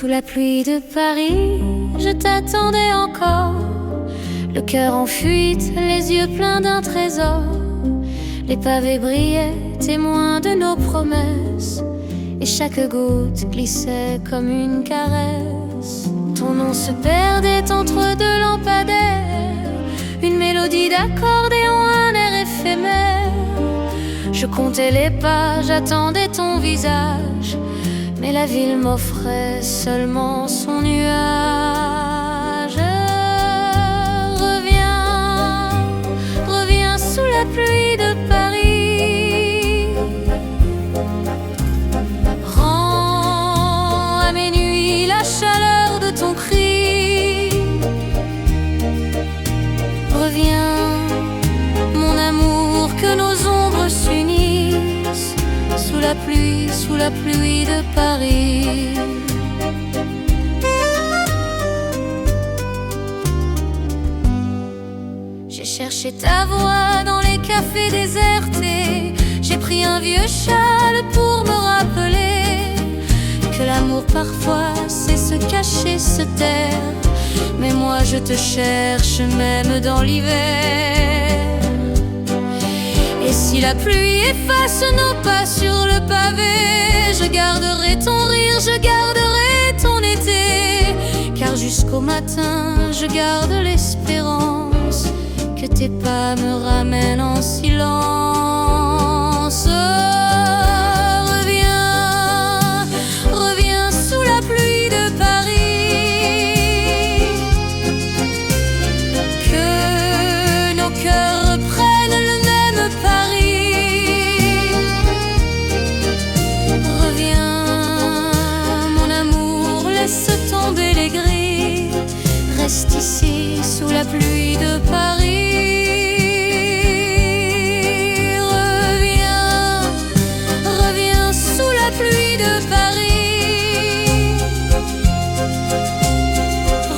Sous la pluie de Paris, je t'attendais encore, le cœur en fuite, les yeux pleins d'un trésor. Les pavés brillaient, témoins de nos promesses, et chaque goutte glissait comme une caresse. Ton nom se perdait entre deux lampadaires, une mélodie d'accordéon, un air éphémère. Je comptais les pas, j'attendais ton visage, mais la ville m'offrait seulement son nuage. Reviens, reviens sous la pluie de Paris. Rends à mes nuits la chaleur de ton cri. Reviens, mon amour, que nos ombres s'unissent sous la pluie de Paris. J'ai cherché ta voix dans les cafés désertés. J'ai pris un vieux châle pour me rappeler que l'amour parfois sait se cacher, se taire. Mais moi je te cherche même dans l'hiver. Et si la pluie efface nos pas sur le pavé, je garderai ton rire, je garderai ton été. Car jusqu'au matin, je garde l'espérance que tes pas me ramènent en silence. Reviens, reviens sous la pluie de Paris. Que nos cœurs reprennent le même Paris. Reviens, mon amour, laisse tomber les grilles. Reste ici sous la pluie de Paris. Reviens, reviens sous la pluie de Paris.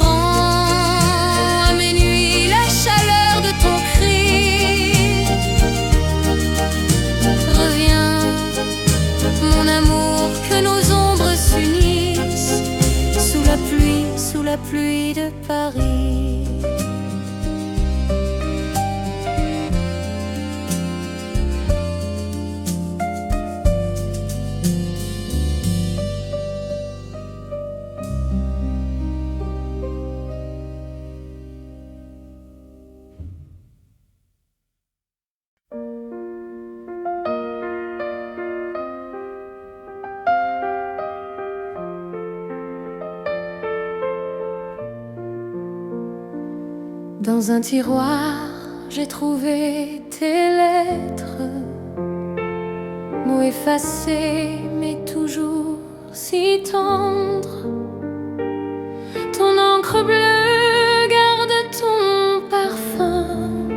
Rends à mes nuits la chaleur de ton cri. Reviens, mon amour, que nos ombres s'unissent sous la pluie de Paris. Dans un tiroir, j'ai trouvé tes lettres, mots effacés mais toujours si tendres. Ton encre bleue garde ton parfum,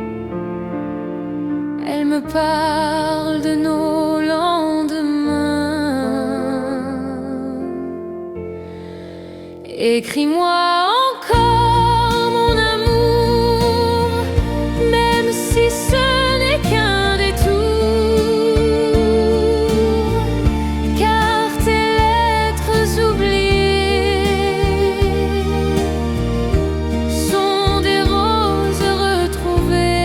elle me parle de nos lendemains. Écris-moi encore, mon amour, même si ce n'est qu'un détour, car tes lettres oubliées sont des roses retrouvées.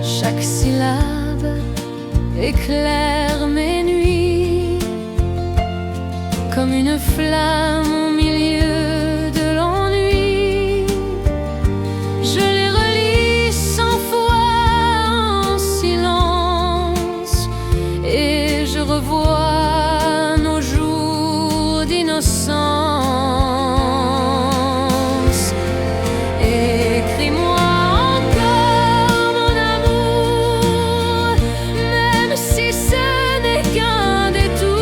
Chaque syllabe éclaire mes nuits comme une flamme au milieu de l'ennui. Je les relis 100 fois en silence et je revois nos jours d'innocence. Écris-moi encore, mon amour, même si ce n'est qu'un détour,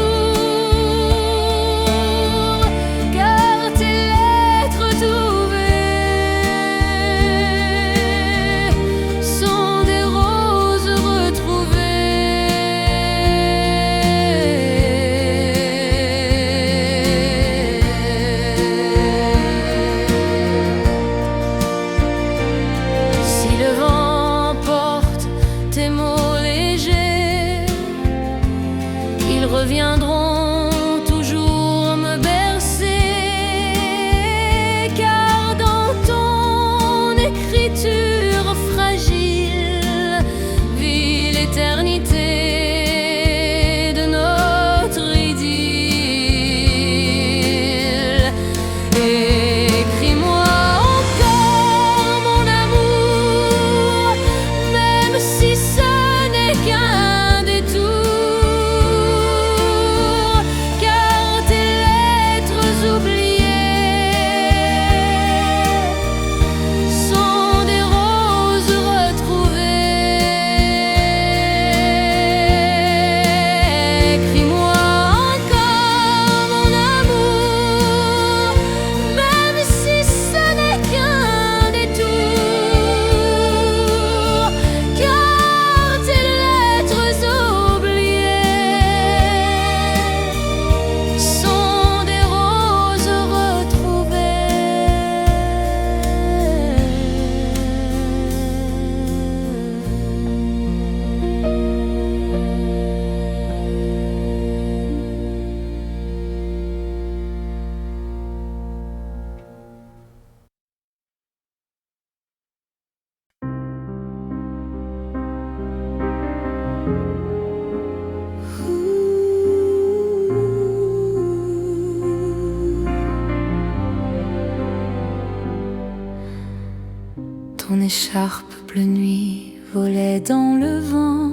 écharpe bleu nuit volait dans le vent,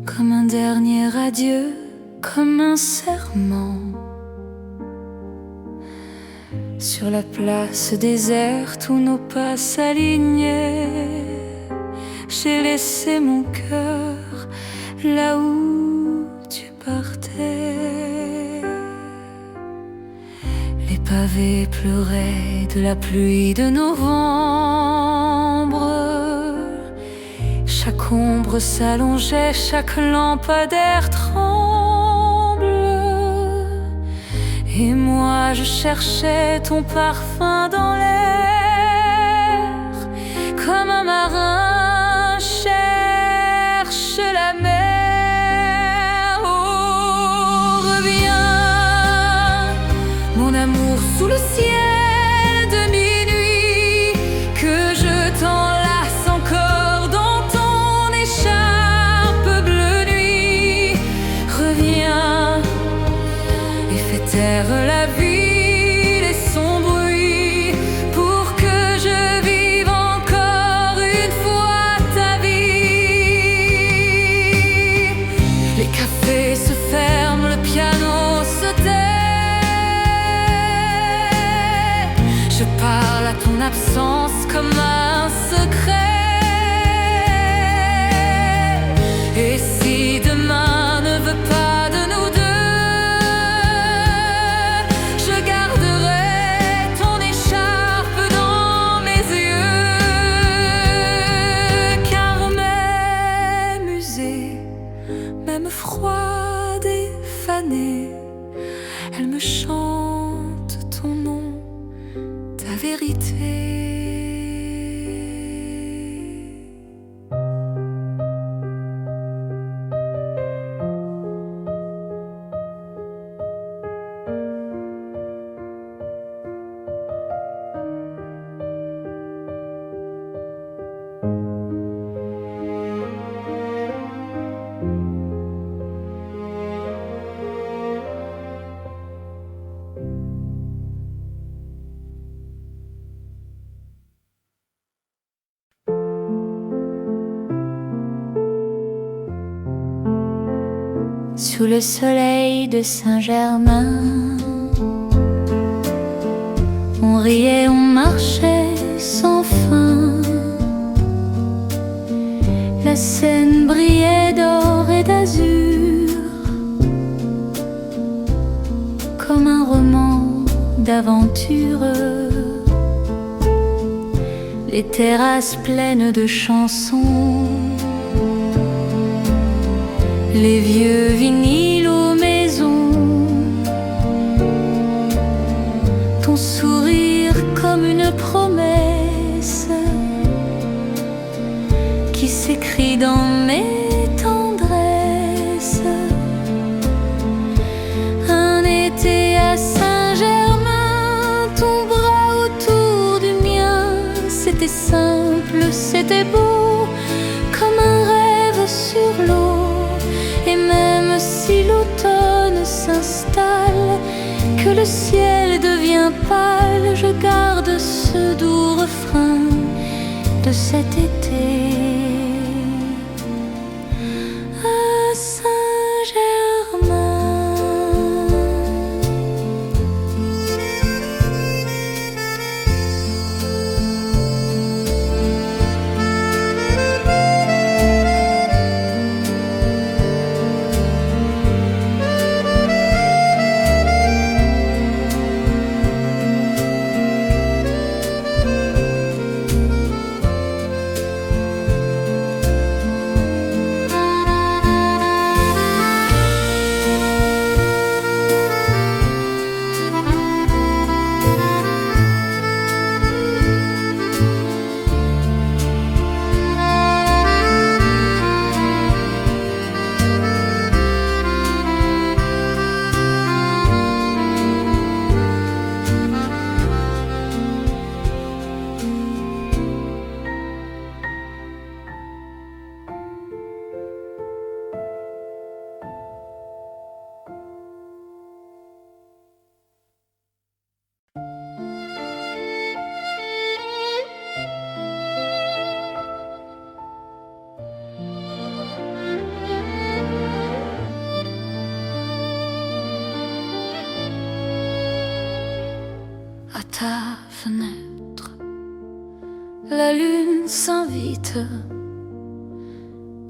comme un dernier adieu, comme un serment. Sur la place déserte où nos pas s'alignaient, j'ai laissé mon cœur là où tu partais. Les pavés pleuraient de la pluie de novembre. Chaque ombre s'allongeait, chaque lampadaire tremble. Et moi je cherchais ton parfum dans l'air, comme un marin cherche la mer. Oh, reviens, mon amour sous le ciel de minuit, que je t'enlace encore dans ton écharpe bleu nuit. Reviens et fais taire la ville et son bruit, pour que je vive encore une fois ta vie. Les cafés se ferment, le piano se tait. Je parle à ton absence comme un secret. Et si demain ne veut pas de nous deux, je garderai ton écharpe dans mes yeux. Car mes musées, même froides et fanées, elles me chantent ton nom, ta vérité. Sous le soleil de Saint-Germain, on riait, on marchait sans fin. La Seine brillait d'or et d'azur, comme un roman d'aventure. Les terrasses pleines de chansons, les vieux vinyles aux maisons, ton sourire comme une promesse qui s'écrit dans mes tendresses. Un été à Saint-Germain, ton bras autour du mien, c'était simple, c'était beau, comme un rêve sur l'eau. Et même si l'automne s'installe, que le ciel devient pâle, je garde ce doux refrain de cet été. À Saint-Germain. La lune s'invite,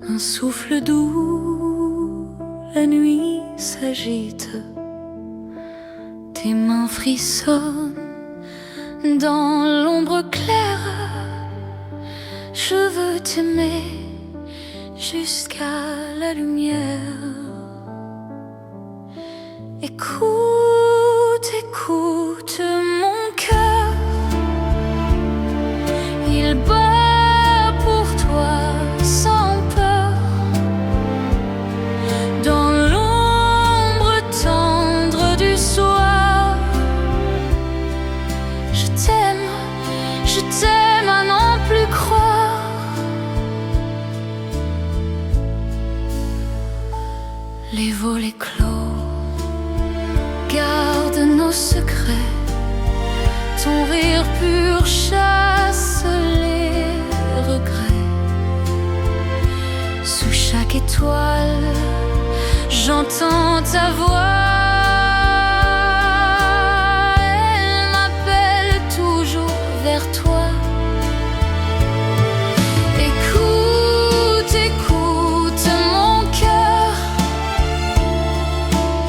un souffle doux, la nuit s'agite, tes mains frissonnent dans l'ombre claire. Je veux t'aimer jusqu'à la lumière. Écoute, écoute mon cœur, il bat pour toi sans peur. Dans l'ombre tendre du soir, je t'aime à n'en plus croire. Les volets clos garde nos secrets, ton rire pur chasse les regrets. Sous chaque étoile, j'entends ta voix. Elle m'appelle toujours vers toi. Écoute, écoute mon cœur,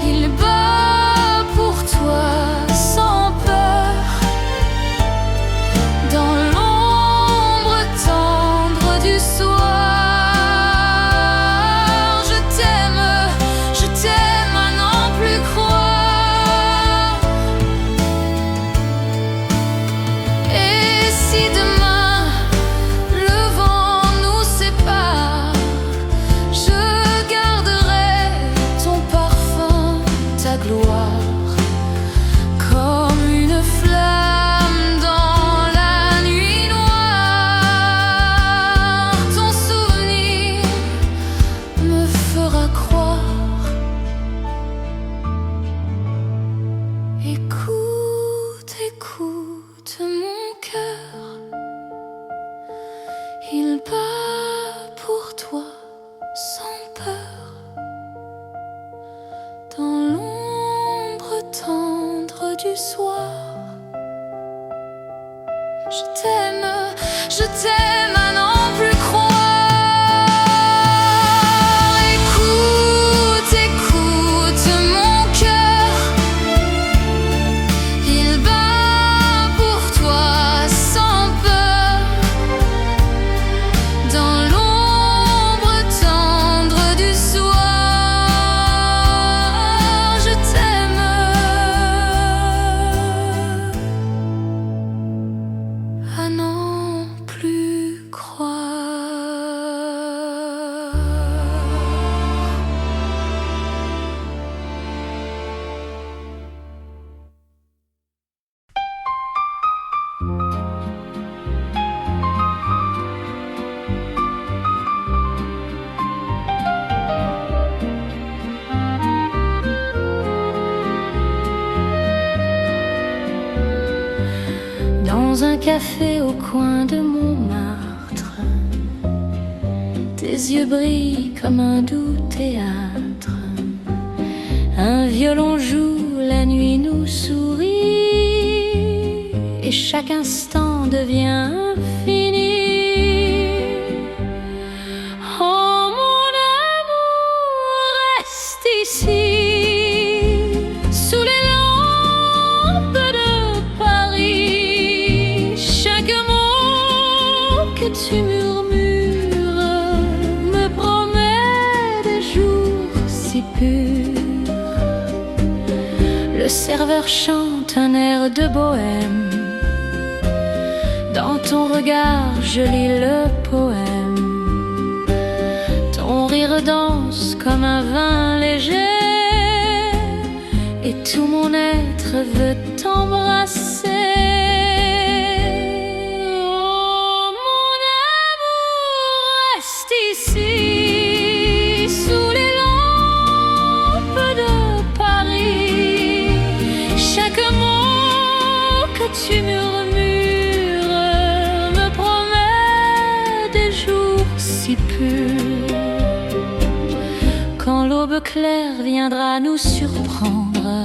il bat pour toi sans peur. Dans l'ombre tendre du soir, je t'aime à n'en plus croire. Et si demain le vent nous sépare, je garderai ton parfum, ta gloire. Comme une flamme dans la nuit noire, ton souvenir me fera croire. Écoute, écoute mon cœur, il bat pour toi sans peur. Dans l'ombre tendre du soir, je t'aime à n'en plus croire. Écoute, écoute mon cœur, il bat pour toi sans peur. Dans l'ombre tendre du soir, je t'aime à n'en plus croire. Dans un café au coin de Montmartre, tes yeux brillent comme un doux théâtre. Un violon joue, la nuit nous sourit, et chaque instant devient infini. Oh mon amour, reste ici, sous les lampes de Paris. Chaque mot que tu murmures me promet des jours si purs. Le serveur chante un air de bohème, dans ton regard je lis le poème. Ton rire danse comme un vin léger, et tout mon être veut t'embrasser. Oh mon amour, reste ici, sous les lampes de Paris. Chaque mot que tu murmures me promet des jours si purs. Quand l'aube claire viendra nous surprendre,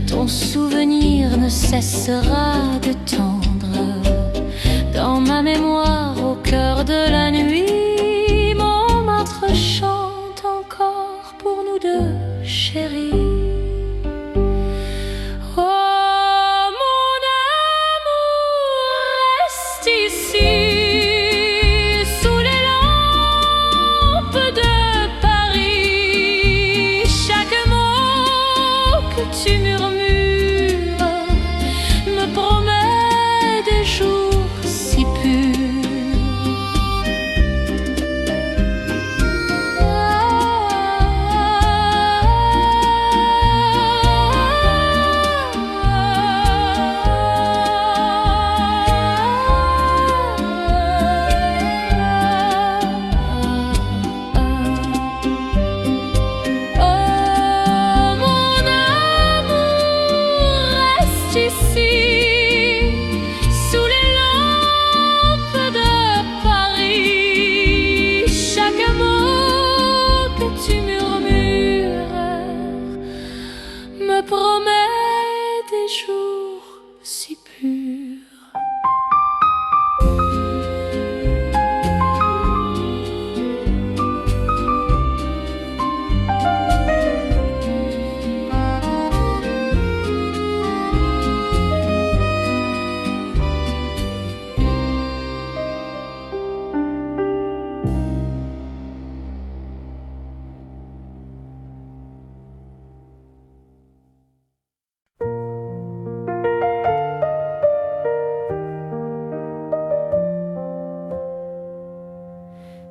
ton souvenir ne cessera de tendre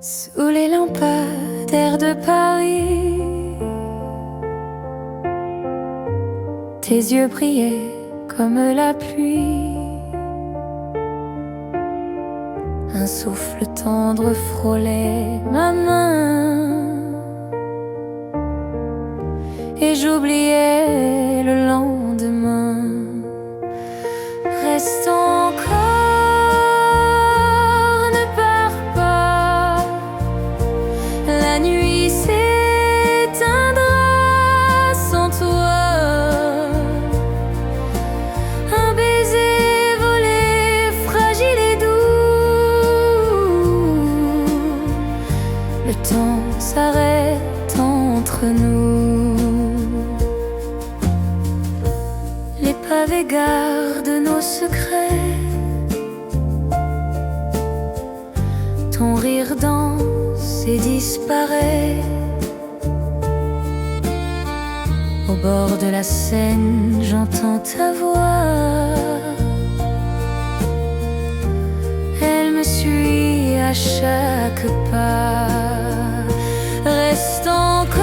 Sous les lampadaires de Paris, tes yeux brillaient comme la pluie. Un souffle tendre frôlait ma main et j'oubliais le lendemain. Reste encore, ne pars pas. La nuit s'éteindra sans toi. Un baiser volé, fragile et doux. Le temps s'arrête entre nous. Les pavés gardent nos secrets. Ton rire danse et disparaît. Au bord de la Seine, j'entends ta voix. Elle me suit à chaque pas. Reste encore,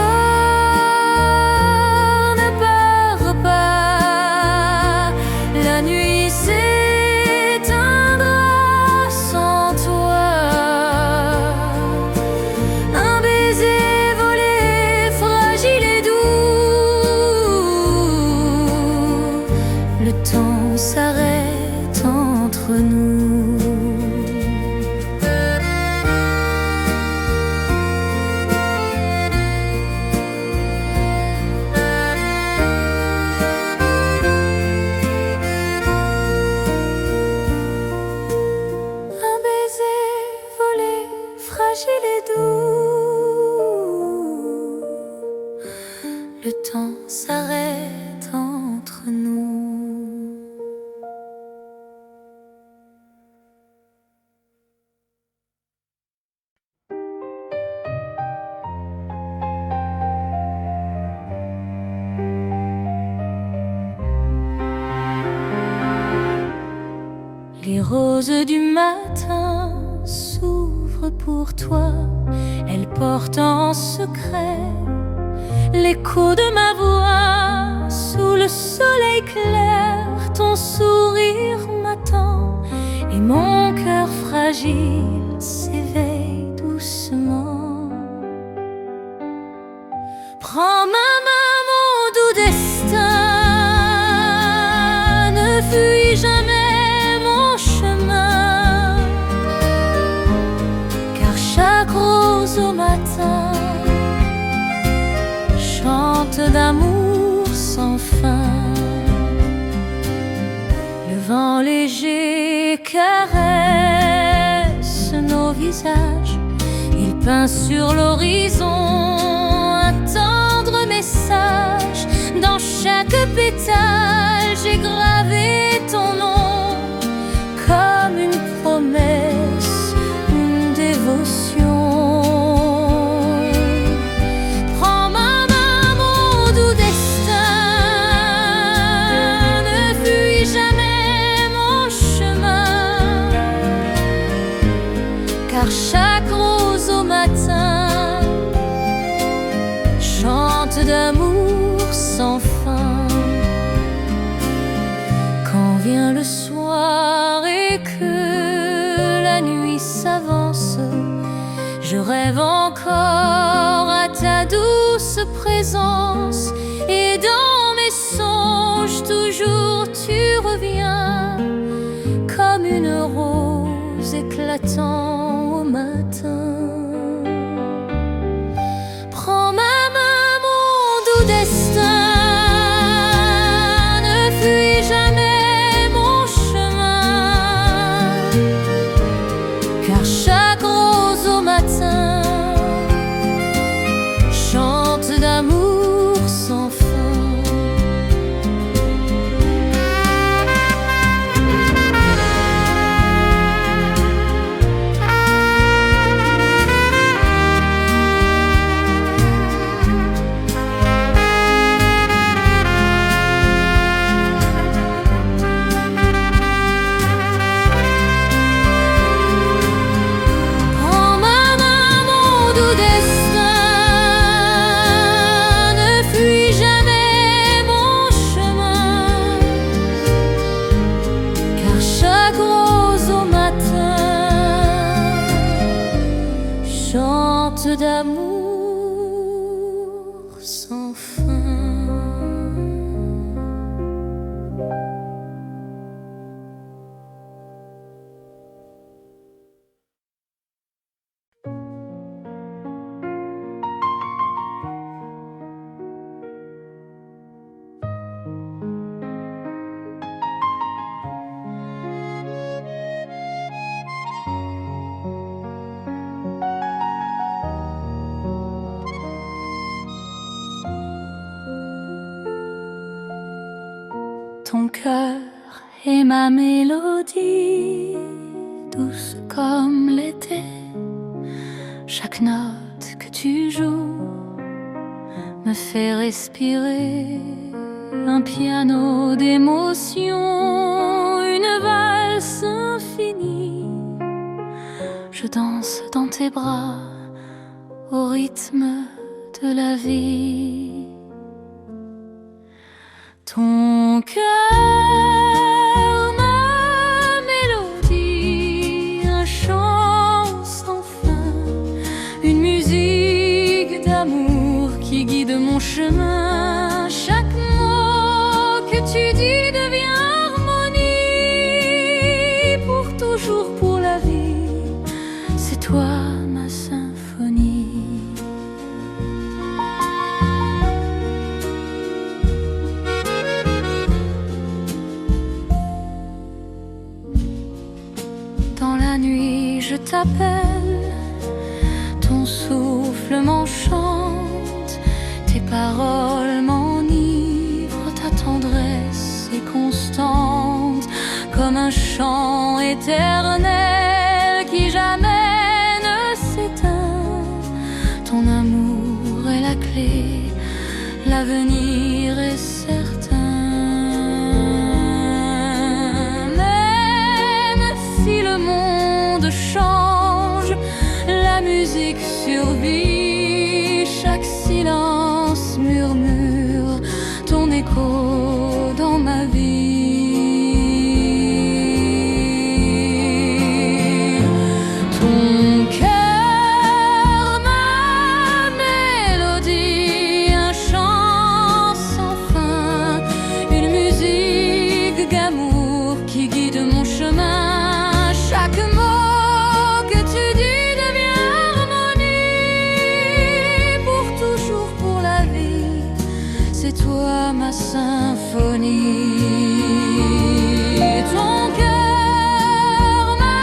ne pars pas. La nuit s'éteindra sans toi. Un baiser volé, fragile et doux. Le temps s'arrête entre nous. Fragile et doux, le temps s'arrête entre nous. Les roses du matin s'ouvrent pour toi, elles portent en secret l'écho de ma voix. Sous le soleil clair, ton sourire m'attend et mon cœur fragile s'éveille doucement. Prends ma main, mon doux destin, ne fuis jamais au matin, chante d'amour sans fin. Le vent léger caresse nos visages, il peint sur l'horizon un tendre message. Dans chaque pétale, j'ai gravé ton nom comme une promesse, une dévotion. Car chaque rose au matin chante d'amour sans fin. Quand vient le soir et que la nuit s'avance, je rêve encore à ta douce présence. Et dans mes songes toujours tu reviens comme une rose éclatant au matin. Prends ma main, mon doux destin, ne fuis jamais mon chemin. Car chaque rose au matin chante d'amour sans fin. danse d'amour sans fin. Ton cœur est ma mélodie, douce comme l'été. Chaque note que tu joues me fait respirer. Un piano d'émotion, une valse infinie. Je danse dans tes bras au rythme de la vie. Ton cœur, ma mélodie, un chant sans fin, une musique d'amour qui guide mon chemin. Chaque mot que tu dis devient harmonie, pour toujours, pour la vie, c'est toi ma symphonie. Je t'appelle, ton souffle m'enchante, tes paroles m'enivrent, ta tendresse est constante, comme un chant éternel qui jamais ne s'éteint. Ton amour est la clé, l'avenir est certain. Même si le monde change, la musique survit, chaque silence murmure ton écho dans ma vie. Ton cœur, ma mélodie, un chant sans fin, une musique d'amour qui guide mon chemin. Chaque mot que tu dis devient harmonie, pour toujours, pour la vie, c'est toi ma symphonie. Ton cœur, ma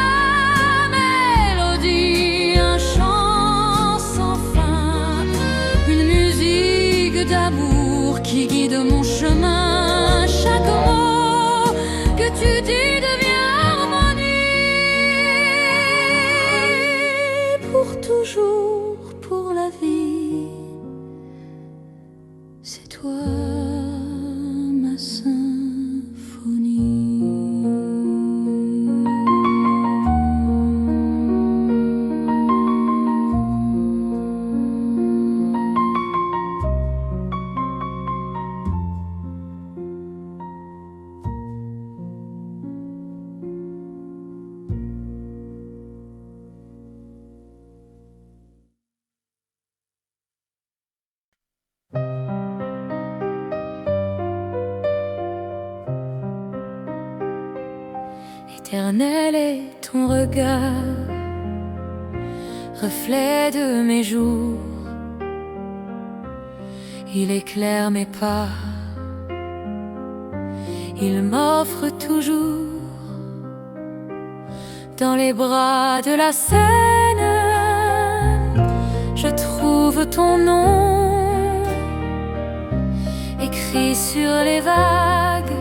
mélodie, un chant sans fin, une musique d'amour qui guide mon chemin. Chaque mot que tu dis devient toujours, pour la vie, c'est toi ma symphonie. Éternel est ton regard, reflet de mes jours. Il éclaire mes pas, il m'offre toujours dans les bras de la Seine. Je trouve ton nom écrit sur les vagues,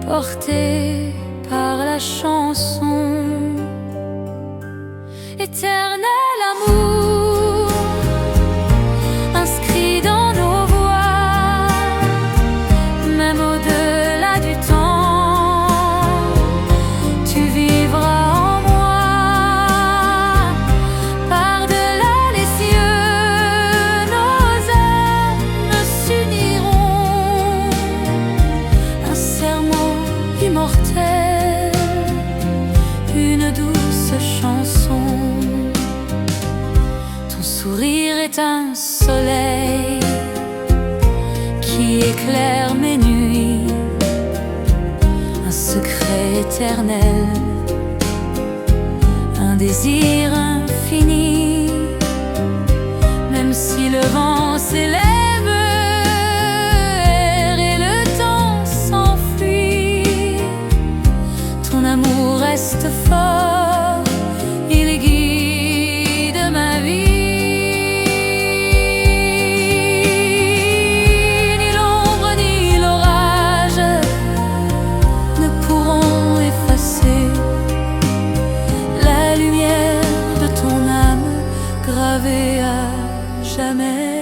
porté par la chanson. Éternel amour, inscrit dans nos voix, même au-delà du temps, tu vivras en moi. Par-delà les cieux, nos âmes s'uniront, un serment immortel, une douce chanson. est un soleil qui éclaire mes nuits, un secret éternel, un désir infini. Même si le vent s'élève et le temps s'enfuit, ton amour reste fort, il guide ma vie. Ni l'ombre ni l'orage ne pourront effacer la lumière de ton âme gravée à jamais.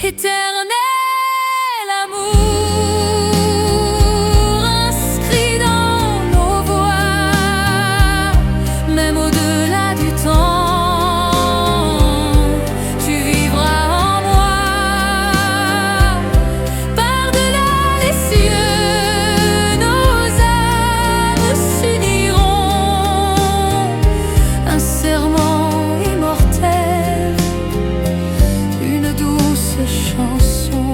Éternel amour inscrit dans nos voix, même au-delà du temps, tu vivras en moi. Par-delà les cieux, nos âmes s'uniront, un serment immortel, une douce chanson.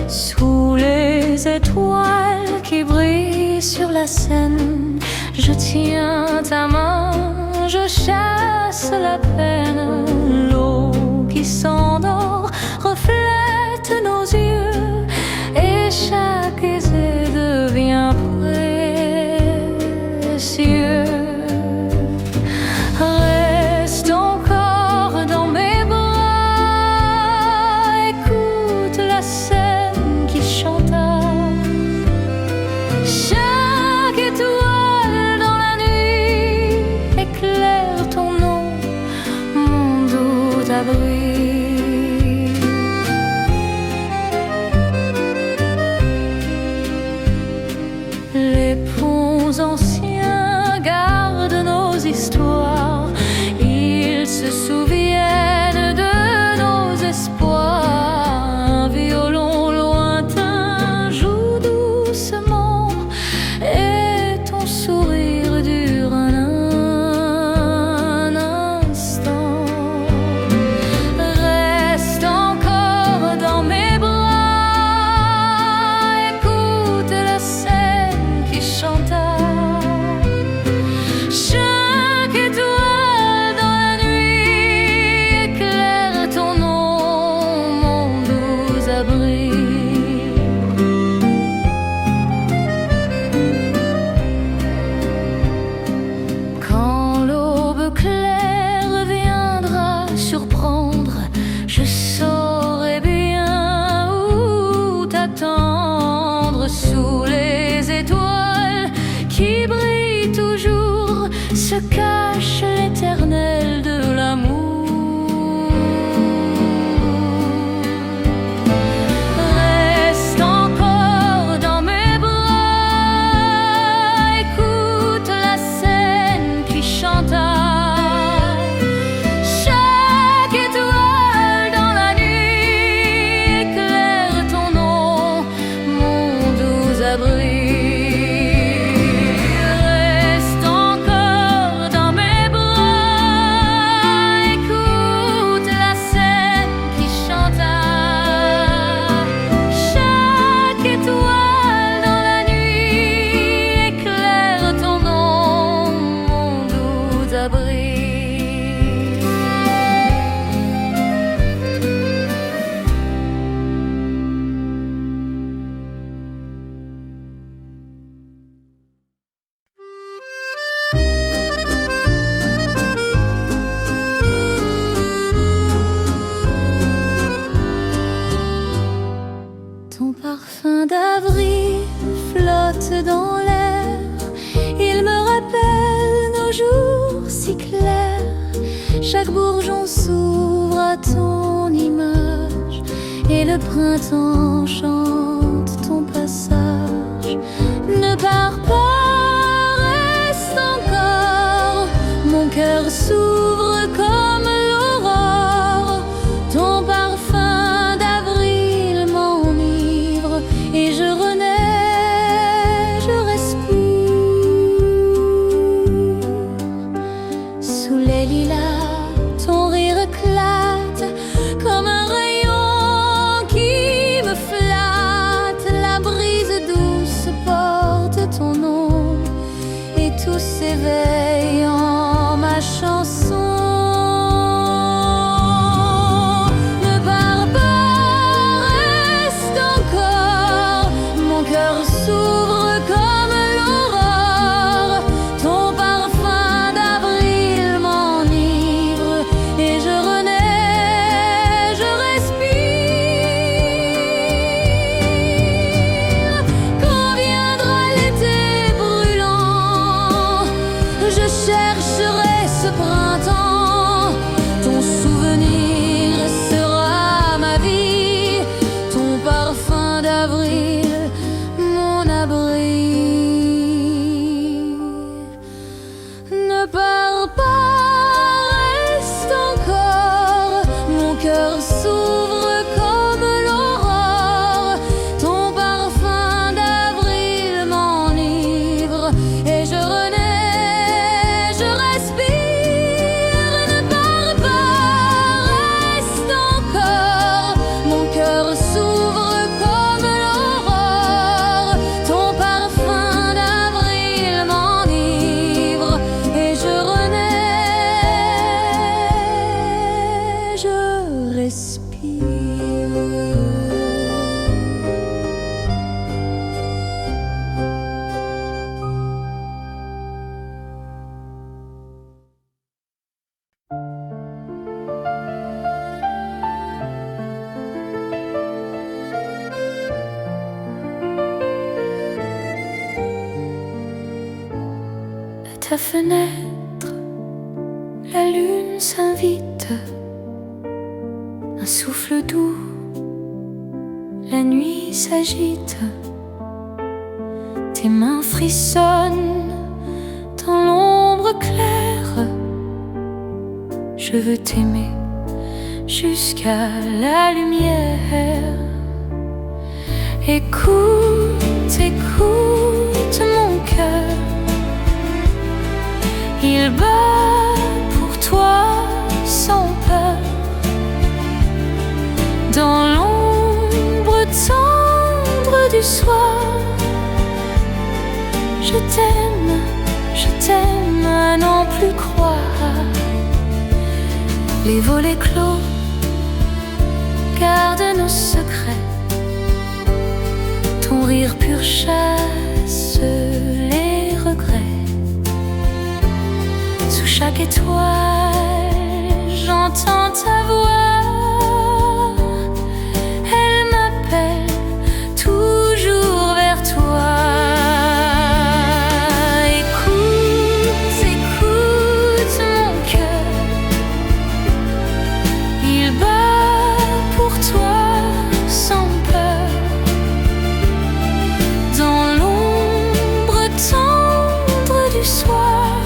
Sous les étoiles qui brillent sur la Seine, je tiens ta main, je chasse la peine. L'eau qui s'endort reflète nos yeux et chaque essai devient précieux. Reste encore dans mes bras, écoute la scène qui chanta. Chaque étoile dans la nuit éclaire ton nom, mon doux abri. Les ponts anciens gardent nos histoires, ils se souviennent de nos espoirs. Un violon lointain joue doucement et ton sourire dure un instant. Reste encore dans mes bras, écoute la scène qui chanta. Chaque étoile dans la nuit éclaire ton nom, mon doux abri. Quand l'aube claire viendra surprendre, je saurai bien où t'attendre. Sous les étoiles qui brillent toujours se cache l'éternel de l'amour. Reste encore dans mes bras, écoute la scène qui chanta. Chaque étoile dans la nuit éclaire ton nom, mon doux abri. Reste encore dans mes bras, écoute la scène qui chanta. Chaque étoile dans la nuit éclaire ton nom, mon doux abri. Ton parfum d'avril flotte dans l'air, il me rappelle nos jours si clairs. Chaque bourgeon s'ouvre le printemps chante ton passage. Ne pars pas, reste encore, mon cœur s'ouvre comme l'aurore. Ton parfum d'avril m'enivre et je renais, je respire. Sous les lilas, ton rire éclate comme un rayon qui me flatte. La brise douce porte ton nom et tout s'éveille en ma chanson. Ne pars pas, reste encore, mon cœur s'ouvre comme l'aurore. Ton parfum d'avril m'enivre et je renais, je respire. Quand viendra l'été brûlant, je chercherai ce printemps. Ton souvenir sera ma vie, ton parfum d'avril mon abri. Ne pars pas, reste encore, mon cœur s'ouvre comme l'aurore. Ton parfum d'avril m'enivre et je renais, je respire. Ne pars pas, reste encore, mon cœur s'ouvre comme l'aurore. Ton parfum d'avril m'enivre et je renais, je respire. À ta fenêtre, la lune s'invite, un souffle doux, la nuit s'agite. Tes mains frissonnent dans l'ombre claire. Je veux t'aimer jusqu'à la lumière. Écoute, écoute mon cœur, il bat pour toi sans peur. Dans l'ombre tendre du soir, je t'aime à n'en plus croire. Les volets clos gardent nos secrets. Ton rire pur chasse les regrets. Sous chaque étoile, j'entends ta voix. Elle m'appelle toujours vers toi. Écoute, écoute mon cœur, il bat pour toi sans peur. Dans l'ombre tendre du soir,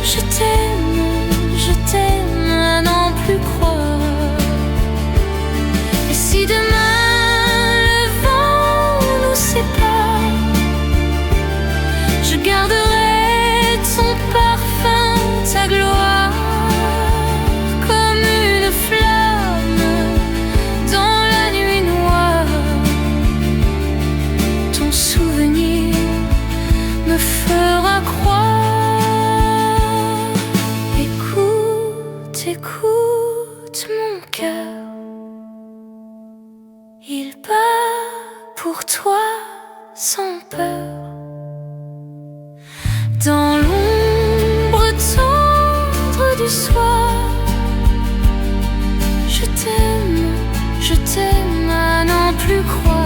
je t'aime à n'en plus croire. Et si demain le vent nous sépare, je garderai ton parfum, ta gloire, comme une flamme dans la nuit noire. Ton souvenir me fera croire. Écoute, écoute mon cœur, il bat pour toi sans peur. Dans l'ombre tendre du soir, je t'aime à n'en plus croire.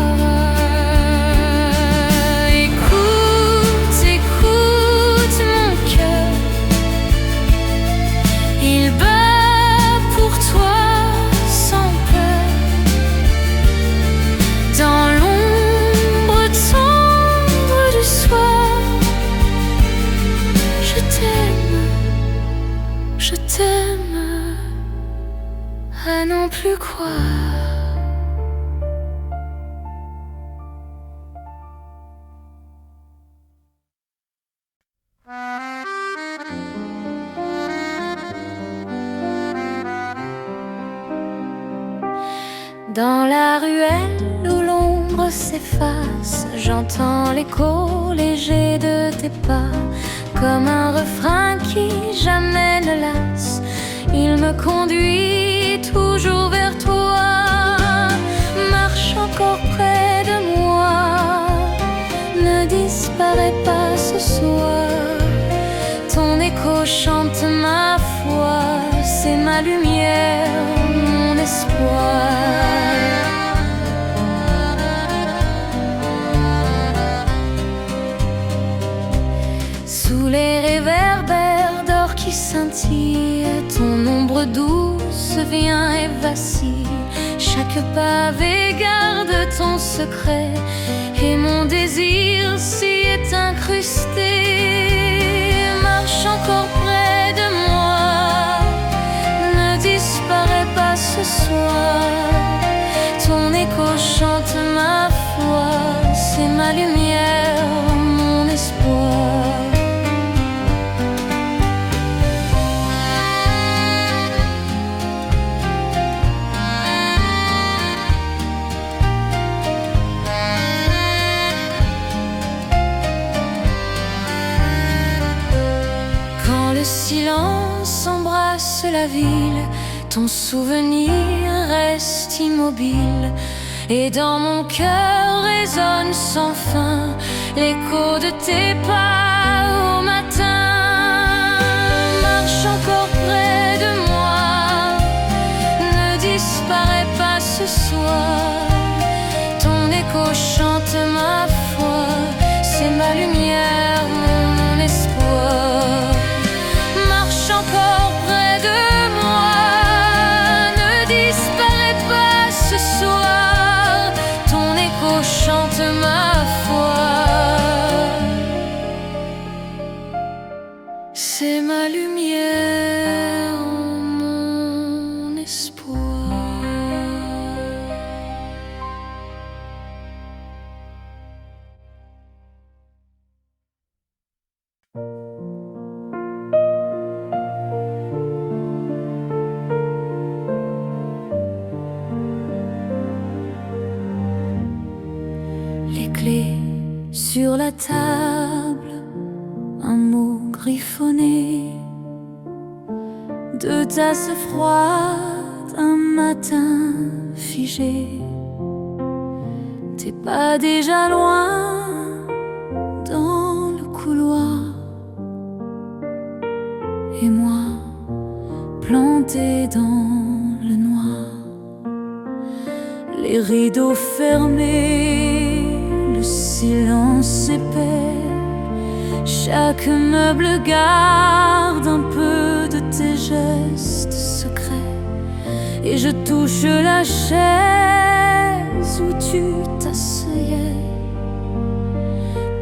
Écoute, écoute mon cœur, il bat pour toi sans peur. t'aime à n'en plus croire. Dans la ruelle où l'ombre s'efface, j'entends l'écho léger de tes pas, comme un refrain qui jamais ne lasse. Il me conduit toujours vers toi. Marche encore près de moi, ne disparais pas ce soir. Ton écho chante ma foi, c'est ma lumière, mon espoir. Sous les réverbères d'or qui scintillent, ton ombre douce vient et vacille. Chaque pavé garde ton secret, et mon désir s'y est incrusté. Marche encore près de moi, ne disparais pas ce soir. Ton écho chante ma foi, c'est ma lumière, mon espoir. Le silence embrasse la ville, ton souvenir reste immobile, et dans mon cœur résonne sans fin l'écho de tes pas au matin. Marche encore près de moi, ne disparais pas ce soir. Ton écho chante ma foi, c'est ma lumière, mon espoir. Encore près de moi, ne disparais pas ce soir. Ton écho chante ma foi, c'est ma lumière, mon espoir. Sur la table, un mot griffonné, deux tasses froides, un matin figé. T'es pas déjà loin dans le couloir, et moi plantée dans le noir, les rideaux fermés, le silence épais. Chaque meuble garde un peu de tes gestes secrets, et je touche la chaise où tu t'asseyais,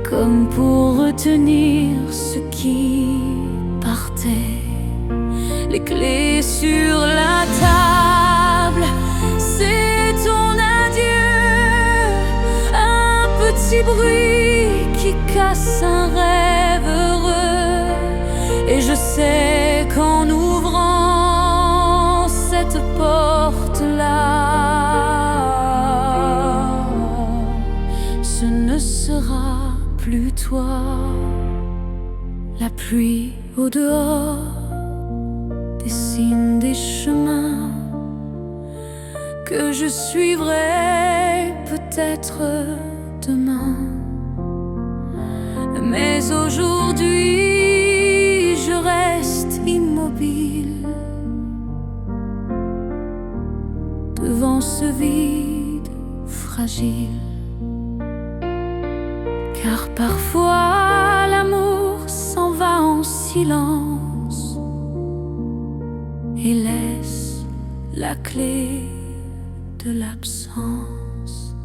comme pour retenir ce qui partait. Les clés sur la table, c'est ton adieu, un petit bruit qui casse un rêve heureux. Et je sais qu'en ouvrant cette porte-là, ce ne sera plus toi. La pluie au dehors dessine des chemins que je suivrai peut-être demain. Mais aujourd'hui, je reste immobile devant ce vide fragile. Car parfois l'amour s'en va en silence et laisse la clé de l'absence.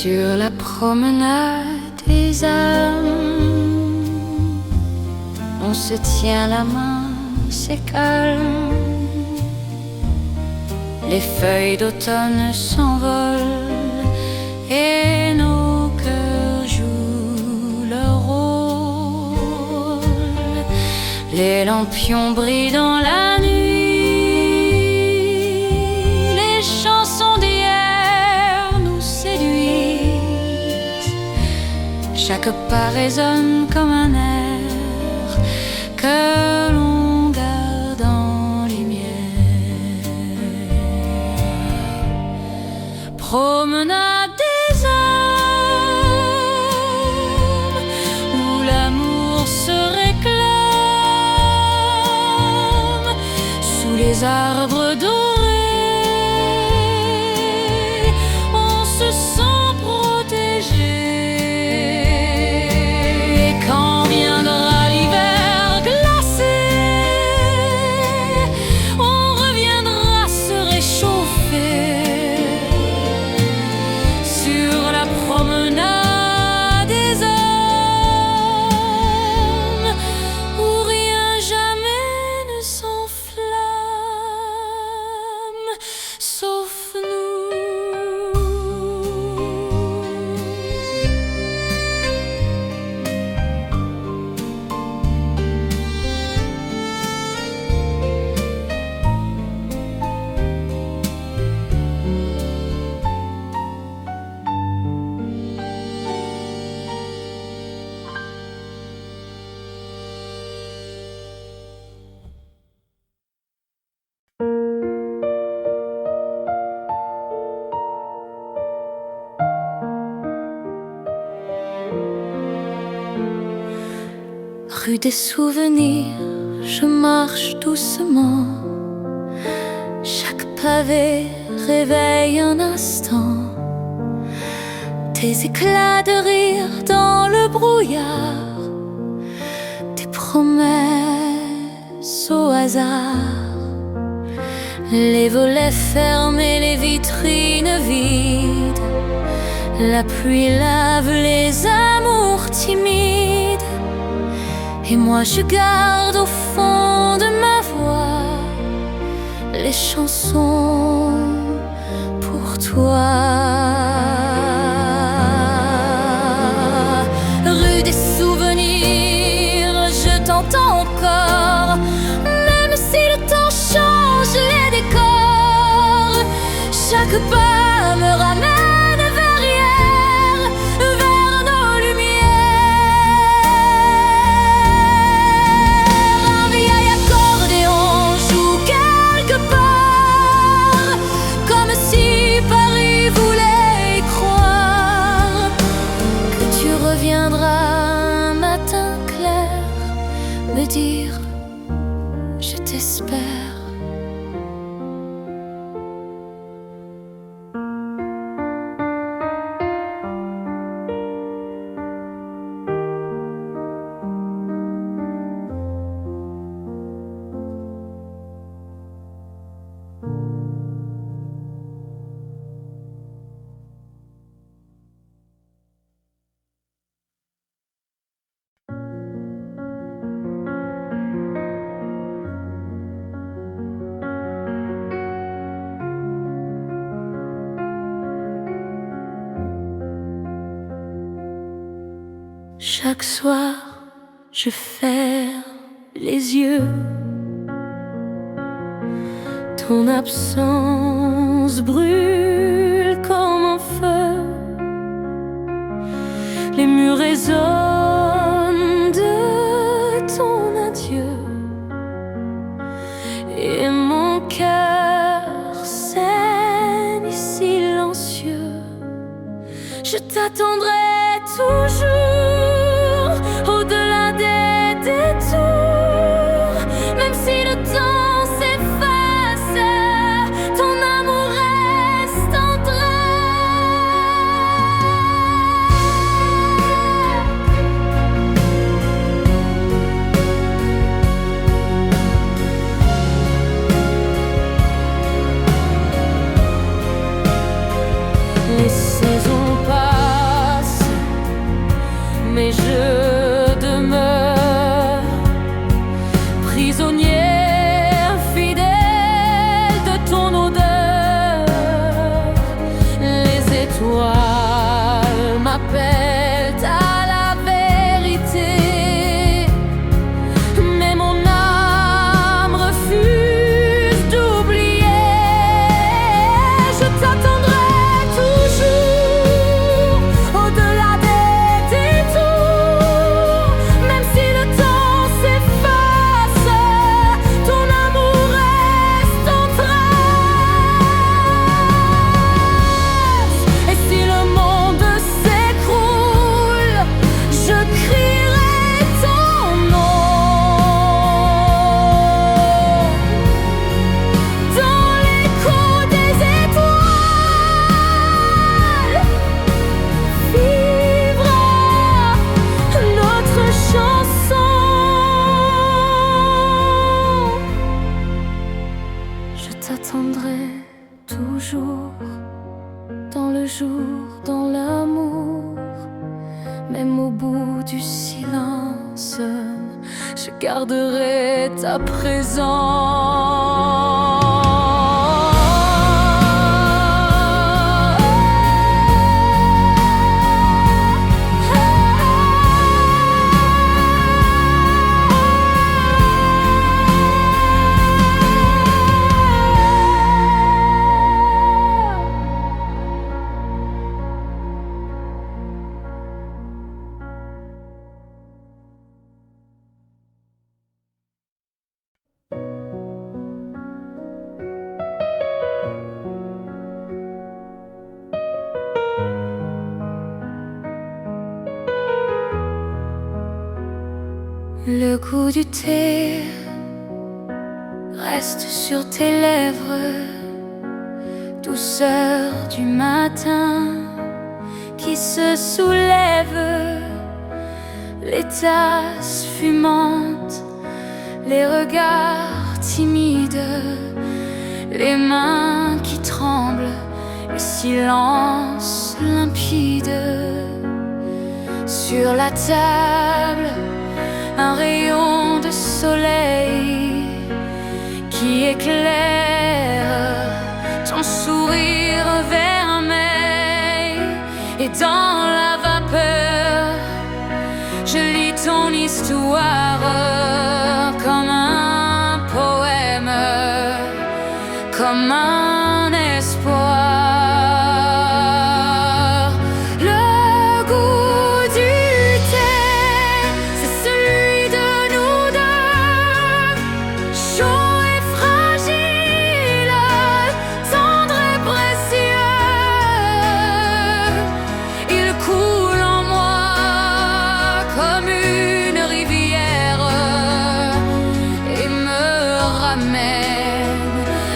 Sur la promenade des âmes, on se tient la main, c'est calme. Les feuilles d'automne s'envolent et nos cœurs jouent leur rôle. Les lampions brillent dans la nuit, les chansons d'hier nous séduisent. Chaque pas résonne comme un air que l'on garde en lumière. Promenade des âmes, où l'amour se réclame. Sous les arbres dorés, on se sent protégé. Et quand viendra l'hiver glacé, on reviendra se réchauffer sur la promenade des âmes, où rien jamais ne s'enflamme, sauf nous. Rue des souvenirs, je marche doucement. Chaque pavé réveille un instant. Des éclats de rire dans le brouillard, des promesses au hasard. Les volets fermés, les vitrines vides. La pluie lave les amours timides. Et moi je garde au fond de ma voix les chansons pour toi. Rue des souvenirs, je t'entends encore, même si le temps change les décors. Chaque pas me ramène vers hier, vers nos lumières. Un vieil accordéon joue quelque part, comme si Paris voulait y croire que tu reviendras un matin clair me dire je t'espère. Chaque soir, je ferme les yeux. Ton absence brûle comme un feu. Les murs résonnent de ton adieu. Et mon cœur saigne silencieux. Je t'attendrai toujours au-delà des détours. Même si le temps s'efface, ton amour restera. Les saisons passent. t'attendrai toujours, dans le jour, dans l'amour, même au bout du silence, je garderai ta présence. Le goût du thé reste sur tes lèvres, douceur du matin qui se soulève, les tasses fumantes, les regards timides, les mains qui tremblent, le silence limpide. Sur la table, un rayon de soleil qui éclaire ton sourire vermeil. Et dans la vapeur, je lis ton histoire comme un poème, comme un espoir.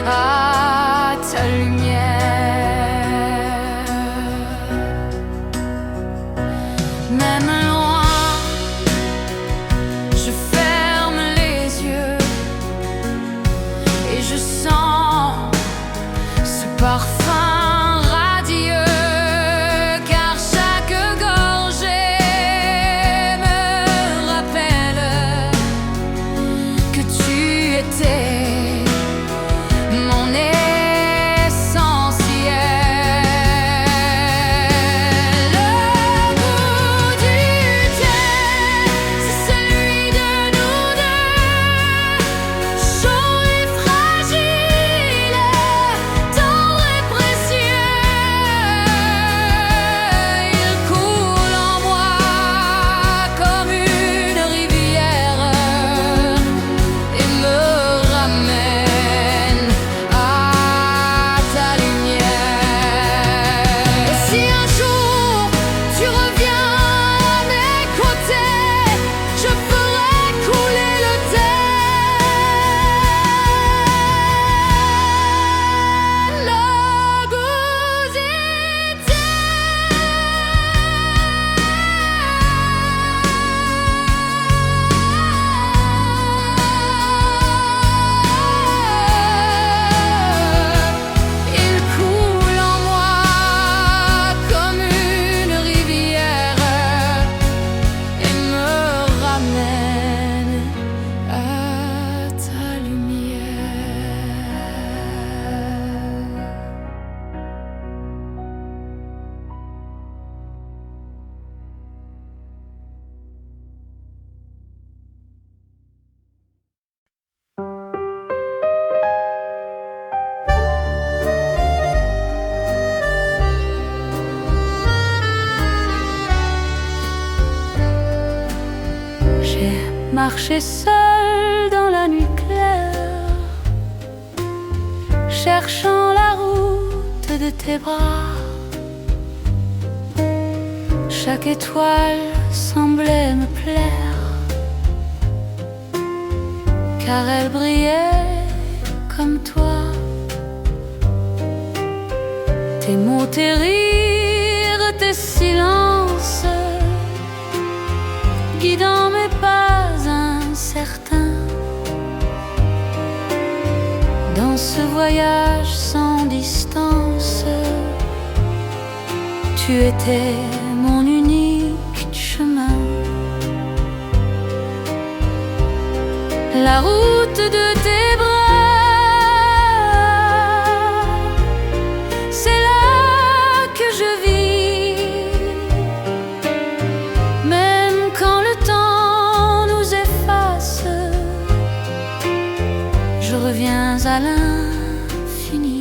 À ta lumière, même loin, je ferme les yeux et je sens ce parfum radieux, car chaque gorgée me rappelle que tu étais mon essentiel. Le goût du thé, c'est celui de nous deux, chaud et fragile, tendre et précieux. Il coule en moi comme une rivière et me ramène à ta lumière. Et si un jour tu reviens à mes côtés, je ferai couler le thé. Le goût du thé. Il coule en moi comme une rivière et me ramène à ta lumière. J'ai marché seul dans la nuit claire, cherchant la route de tes bras. Chaque étoile semblait me plaire, car elle brillait comme toi. Tes mots, tes rires, tes silences, guidant mes pas incertains, dans ce voyage sans distance. Tu étais mon unique chemin. La route de tes bras, c'est là que je vis. Même quand le temps nous efface, je reviens à l'infini.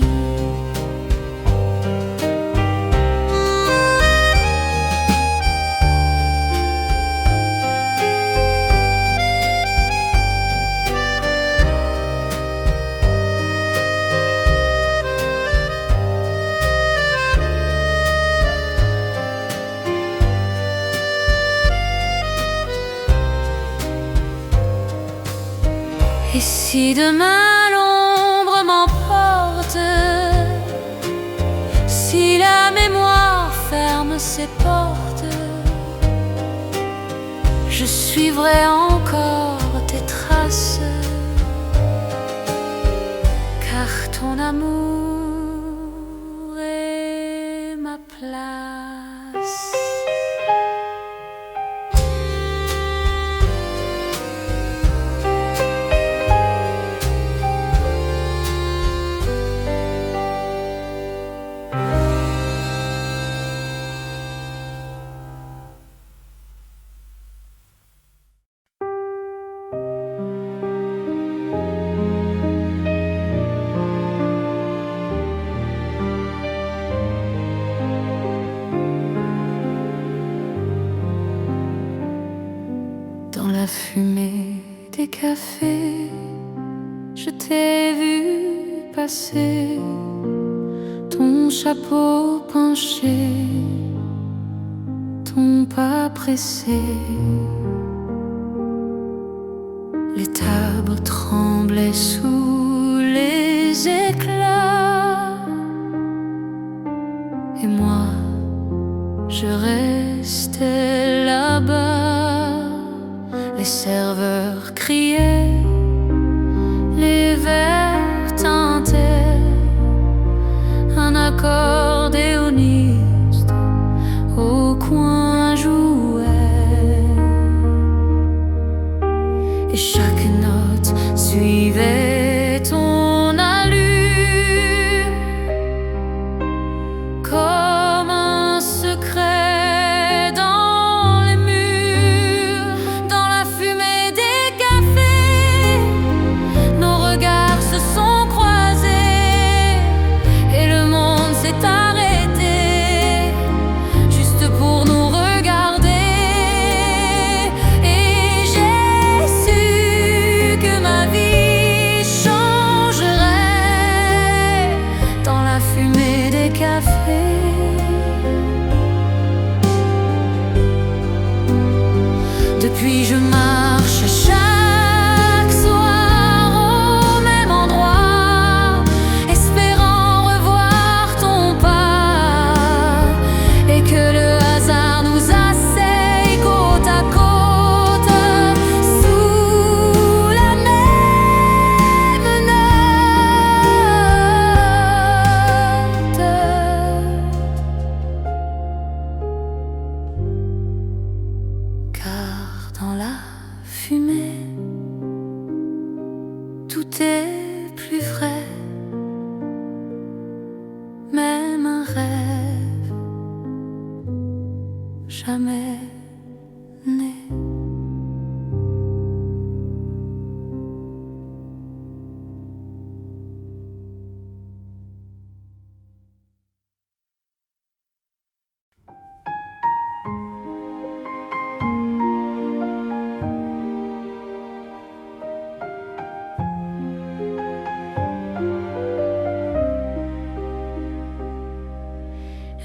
Et si demain l'ombre m'emporte, si la mémoire ferme ses portes, je suivrai encore tes traces, car ton amour est ma place. Dans la fumée des cafés, je t'ai vu passer, ton chapeau penché, ton pas pressé. Les tables tremblaient sous les éclats, et moi, je restais là-bas. Les serveurs criaient, les verres tintaient, un accordéoniste au coin jouait, et chaque note suivait ton allure comme un secret dans les murs. Dans la fumée des cafés, nos regards se sont croisés et le monde s'est arrêté juste pour nous regarder. Et j'ai su que ma vie changerait dans la fumée des cafés. Depuis je marche chaque soir au même endroit, espérant revoir ton pas, et que le hasard nous asseye côte à côte sous la même note. Car dans la fumée, tout est plus vrai, même un rêve jamais né.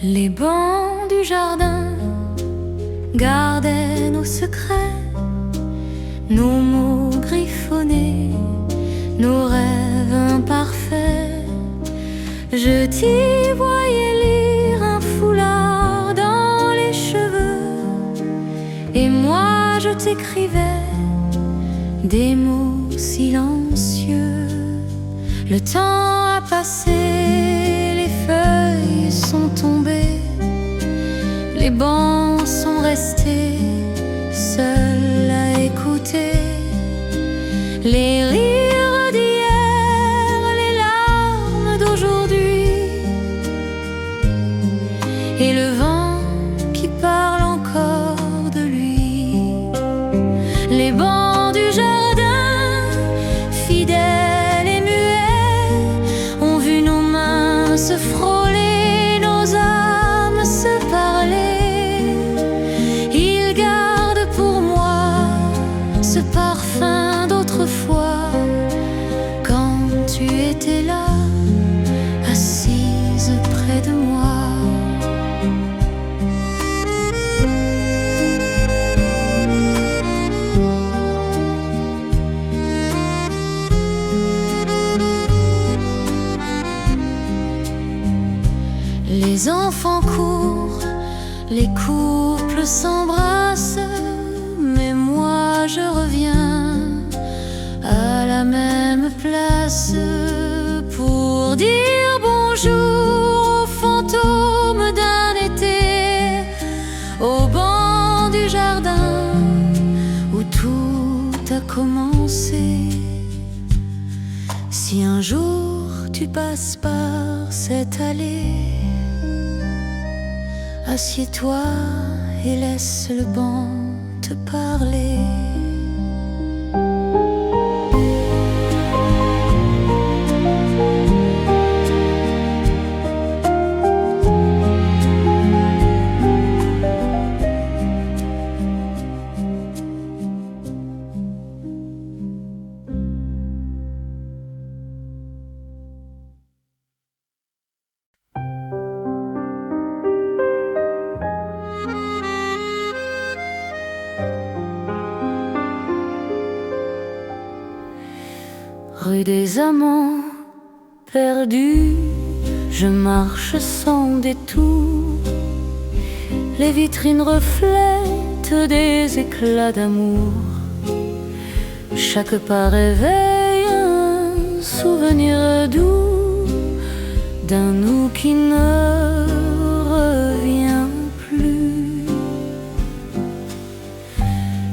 Les bancs du jardin gardaient nos secrets, nos mots griffonnés, nos rêves imparfaits. Je t'y voyais lire un foulard dans les cheveux, et moi je t'écrivais des mots silencieux. Le temps a passé, les feuilles sont tombées, les bancs sont restés seuls à écouter les rires d'hier, les larmes d'aujourd'hui et le vent qui parle encore de lui. Les bancs du jardin, fidèles et muets, ont vu nos mains se frôler, nos âmes se parler. Ils gardent pour moi ce parfum d'autrefois, quand tu étais là, assise près de moi. Les enfants courent, les couples s'embrassent, mais moi je reviens à la même place pour dire bonjour aux fantômes d'un été, au banc du jardin où tout a commencé. Si un jour tu passes par cette allée, assieds-toi et laisse le banc te parler. Rue des amants perdus, je marche sans détour. Les vitrines reflètent des éclats d'amour. Chaque pas réveille un souvenir doux d'un nous qui ne revient plus.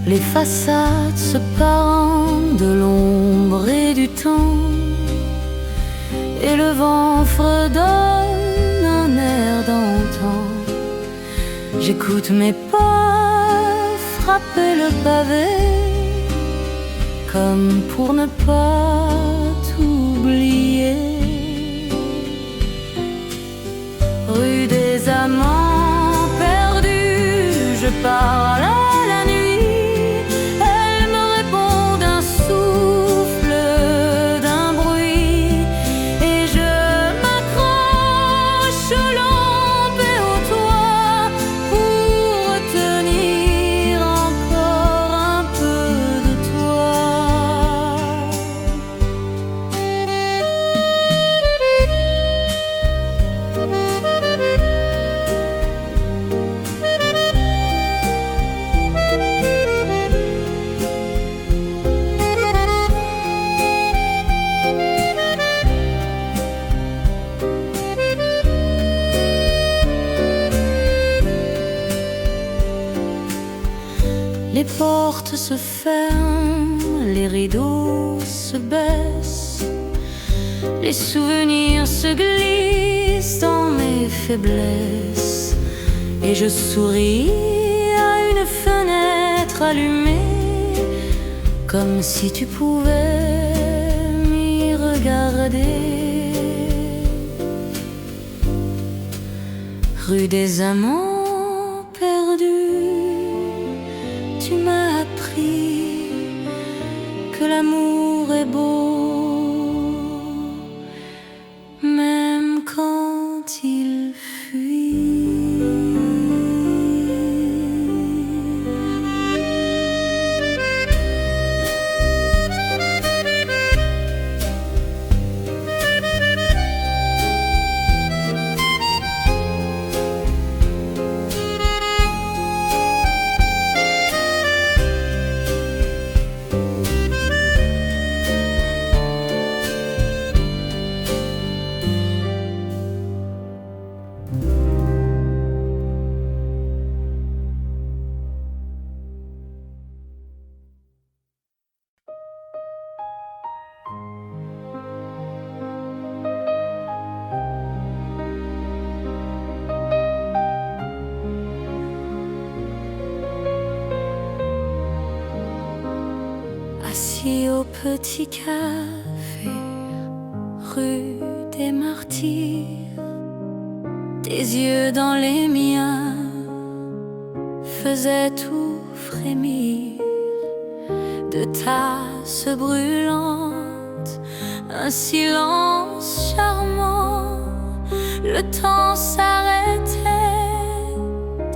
Les façades se parent de l'ombre et du temps, et le vent fredonne un air d'antan. J'écoute mes pas frapper le pavé, comme pour ne pas t'oublier. Rue des amants perdus, je parle à la nuit. Elle me répond d'un souffle, d'un bruit, et je m'accroche aux lampes et au toit pour retenir encore un peu de toi. Les portes se ferment, les rideaux se baissent, les souvenirs se glissent dans mes faiblesses, et je souris à une fenêtre allumée, comme si tu pouvais m'y regarder. Rue des amants perdus, tu m'as appris que l'amour est beau, même quand il fuit. au petit café, rue des Martyrs. Tes yeux dans les miens faisaient tout frémir. De tasses brûlantes, un silence charmant. Le temps s'arrêtait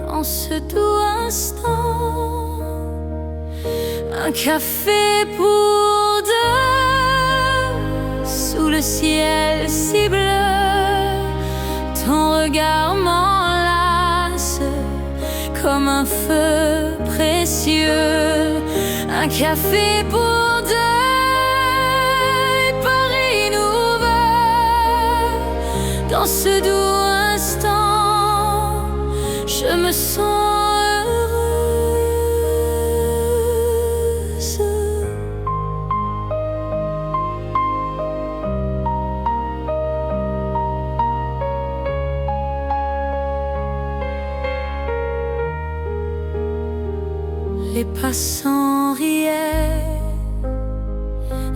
dans ce doux instant. Un café pour deux, sous le ciel si bleu. Ton regard m'enlace comme un feu précieux. Un café pour deux, et Paris nous veut. Dans ce doux instant, je me sens heureuse. Les passants riaient,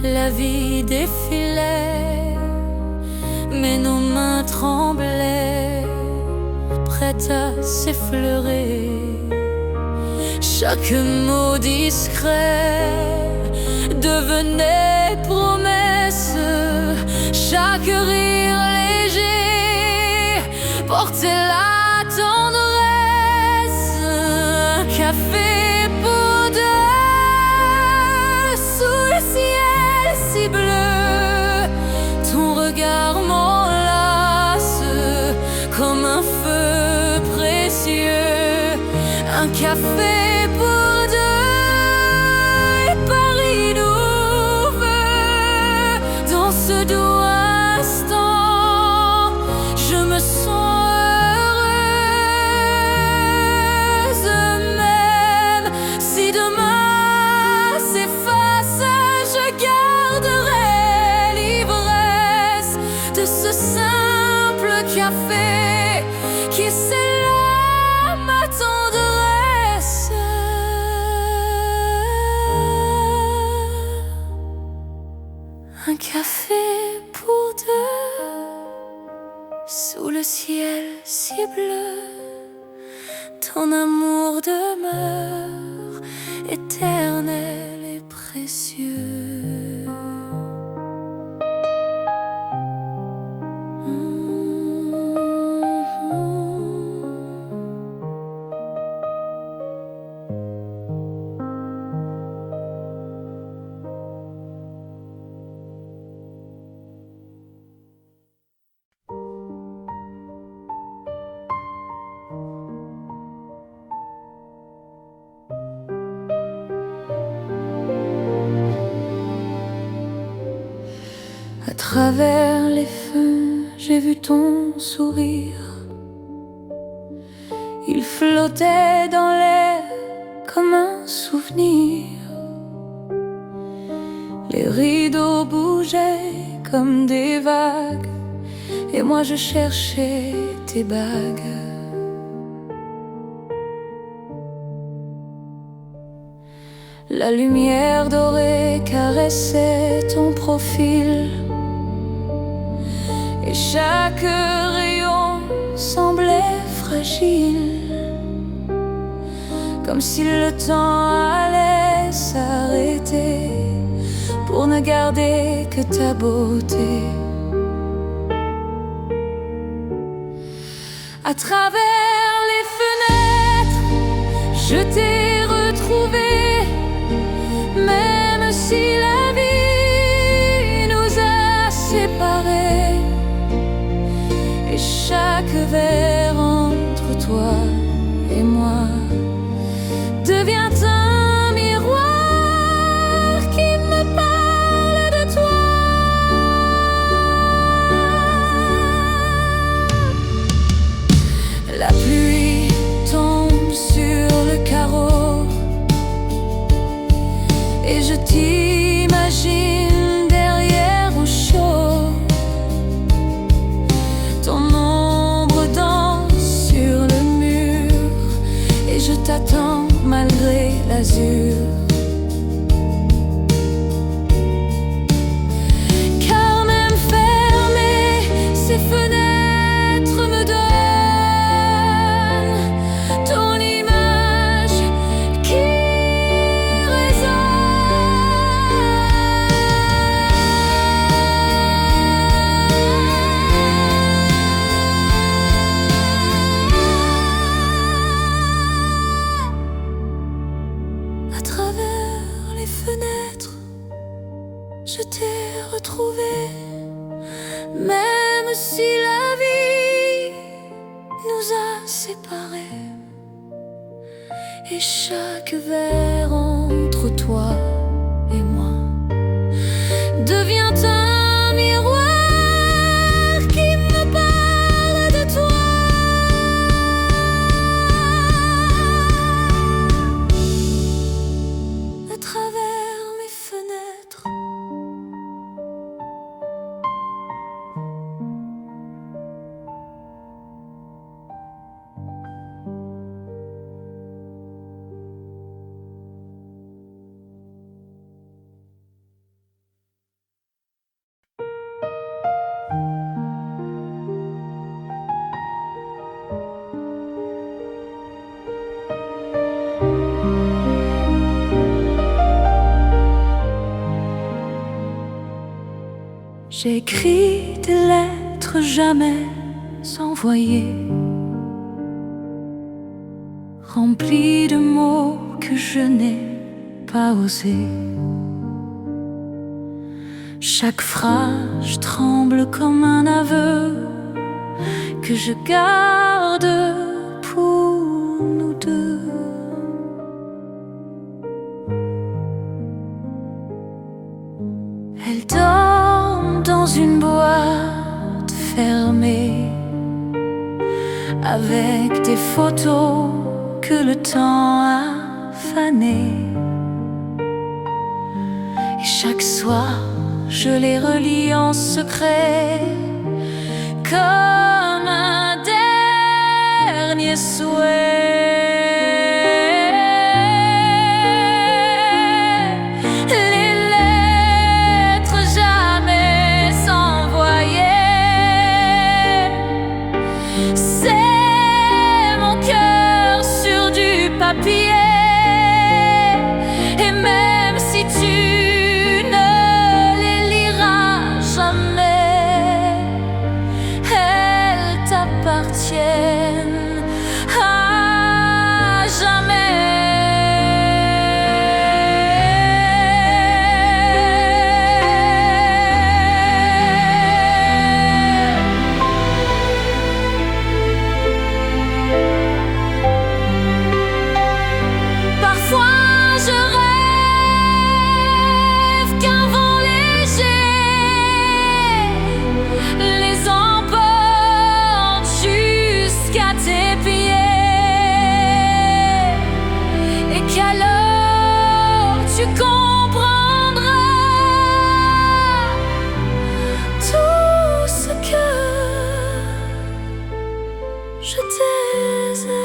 la vie défilait, mais nos mains tremblaient, prêtes à s'effleurer. Chaque mot discret devenait promesse, chaque rire léger portait la tendresse. Un café si bleu, ton regard m'enlace comme un feu précieux. Un café pour deux, et Paris nous veut. Dans ce doux instant, je me sens heureuse. Même si demain s'efface, je garderai l'ivresse de ce simple café qui scella ma tendresse. Un café pour deux, sous le ciel si bleu. Ton amour demeure éternel et précieux. À travers les feux, j'ai vu ton sourire. Il flottait dans l'air comme un souvenir. Les rideaux bougeaient comme des vagues, et moi je cherchais tes bagues. La lumière dorée caressait ton profil, et chaque rayon semblait fragile, comme si le temps allait s'arrêter pour ne garder que ta beauté. À travers les fenêtres, je t'ai retrouvé, même si la vie nous a séparés. Et chaque verre entre toi et moi devient un miroir qui me parle de toi. La pluie tombe sur le carreau, et je t'imagine derrière au chaud, ton ombre dans comme si la vie nous a séparés. Et chaque verre entre toi et moi devient un miroir qui me parle de toi. À travers mes fenêtres, j'écris des lettres jamais envoyées, remplies de mots que je n'ai pas osés. Chaque phrase tremble comme un aveu que je garde pour nous deux. Elle dort dans une boîte fermée, avec des photos que le temps a fanées. Et chaque soir, je les relis en secret, comme un dernier souhait. Les lettres jamais envoyées, c'est mon cœur sur du papier. Et même si tu ne les liras jamais, elles t'appartiennent à jamais. Parfois je rêve qu'un vent léger les emporte jusqu'à tes pieds, et qu'alors tu comprendras tout ce que je désire.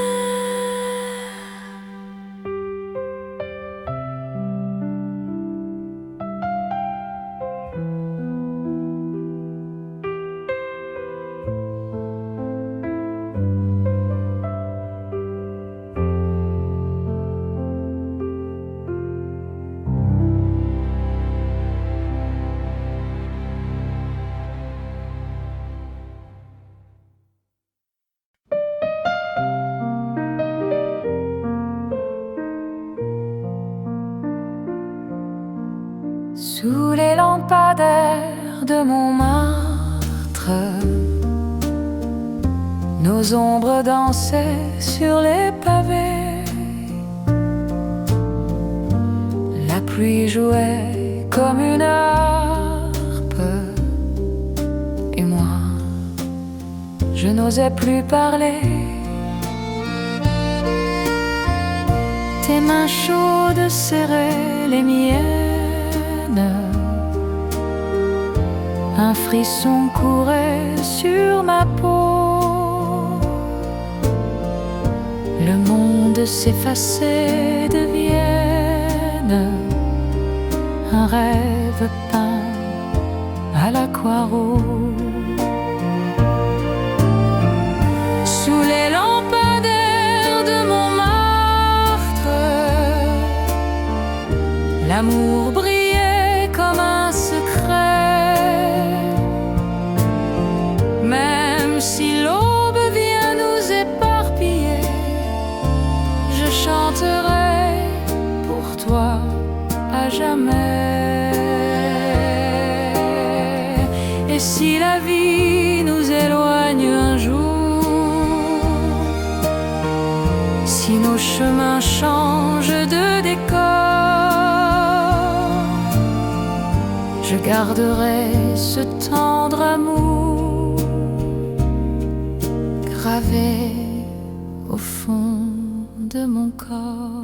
Sous les lampadaires de Montmartre, nos ombres dansaient sur les pavés. La pluie jouait comme une harpe, et moi, je n'osais plus parler. Tes mains chaudes serraient les miennes, un frisson courait sur ma peau. Le monde s'effaçait de Vienne, un rêve peint à l'aquarelle. Sous les lampadaires de Montmartre, l'amour brillait comme un secret. Même si l'aube vient nous éparpiller, je chanterai pour toi à jamais. Et si la vie nous chemin change de décor, je garderai ce tendre amour gravé au fond de mon corps.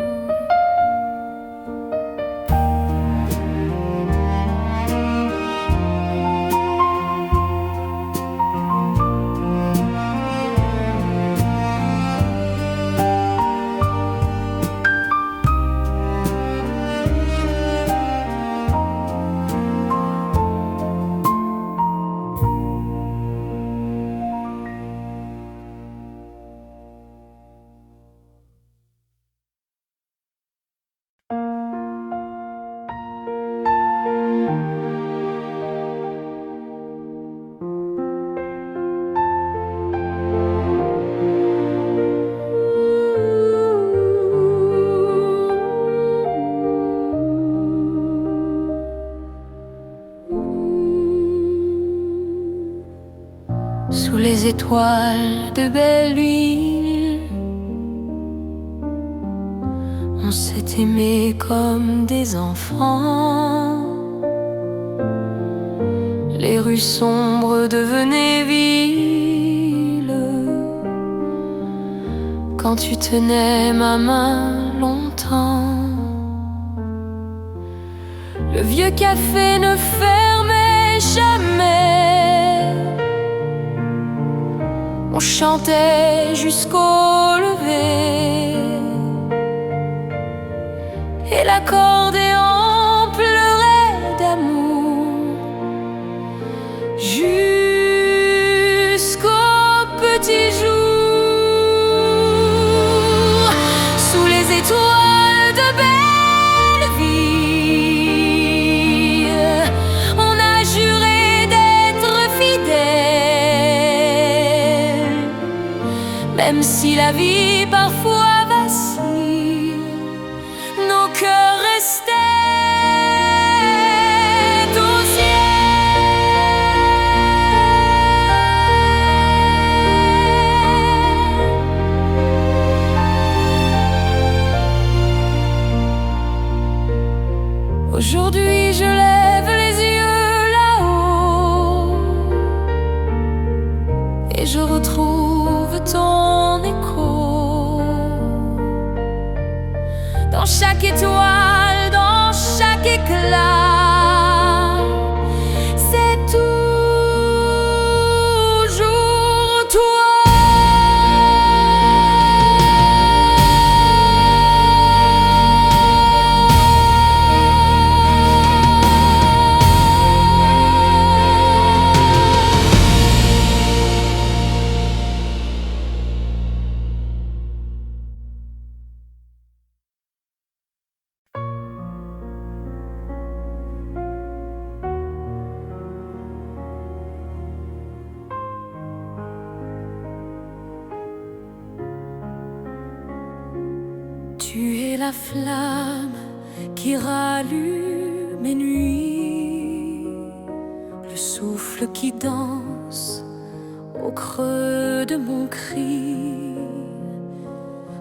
Sous les étoiles de belle huile, on s'est aimé comme des enfants. Les rues sombres devenaient villes quand tu tenais ma main longtemps. Le vieux café ne fermait jamais. On chantait jusqu'au lever et l'accordéon pleurait d'amour jusqu'au petit jour. Sous les étoiles de Belleville, on a juré d'être fidèles, même si la vie parfois vacille, nos cœurs restaient au ciel. Aujourd'hui je lève les yeux là-haut et je retrouve ton écho dans chaque étoile, dans chaque éclat. C'est toujours toi. Tu es la flamme qui rallume mes nuits, le souffle qui danse au creux de mon cri.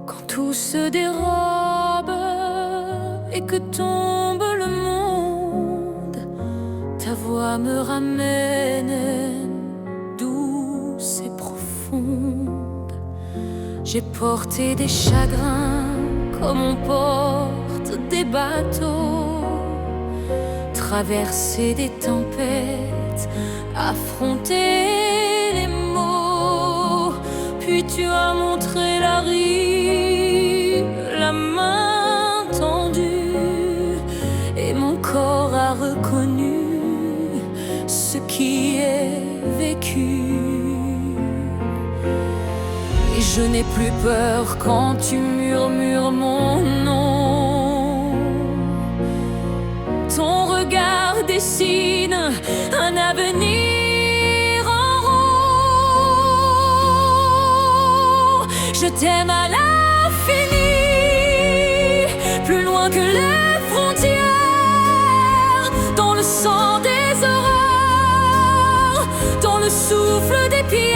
Quand tout se dérobe et que tombe le monde, ta voix me ramène douce et profonde. J'ai porté des chagrins comme on porte des bateaux, traversé des tempêtes, affronté les maux. Puis tu as montré la rue, la main tendue, et mon corps a reconnu ce qui est vécu. Et je n'ai plus peur quand tu murmures mon nom. Ton regard dessine un avenir en rond. Je t'aime à l'infini, plus loin que les frontières, dans le sang des aurores, dans le souffle des pierres.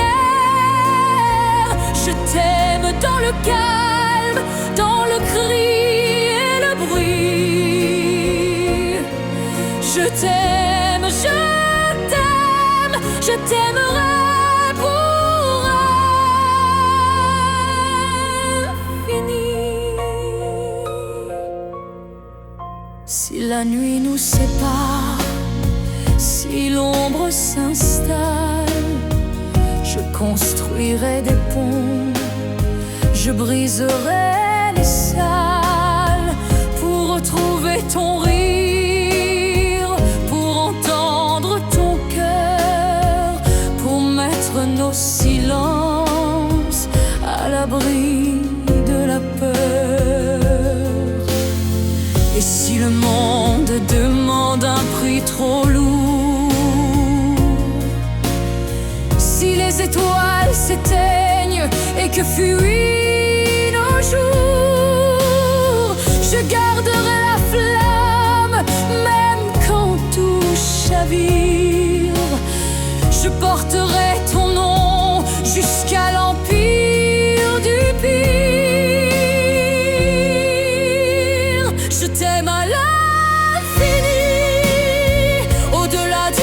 Je t'aime dans le calme, dans le cris et le bruit. Je t'aime, je t'aime, je t'aimerai pour infini. Si la nuit nous sépare, si l'ombre s'installe, je construirai des ponts, je briserai les salles pour retrouver ton rire, pour entendre ton cœur, pour mettre nos silences à l'abri de la peur. Et si le monde demande un prix trop lourd, si les étoiles s'éteignent et que fuient nos jours, je garderai la flamme, même quand tout chavire. Je porterai ton nom jusqu'à l'empire du pire. Je t'aime à l'infini, au-delà du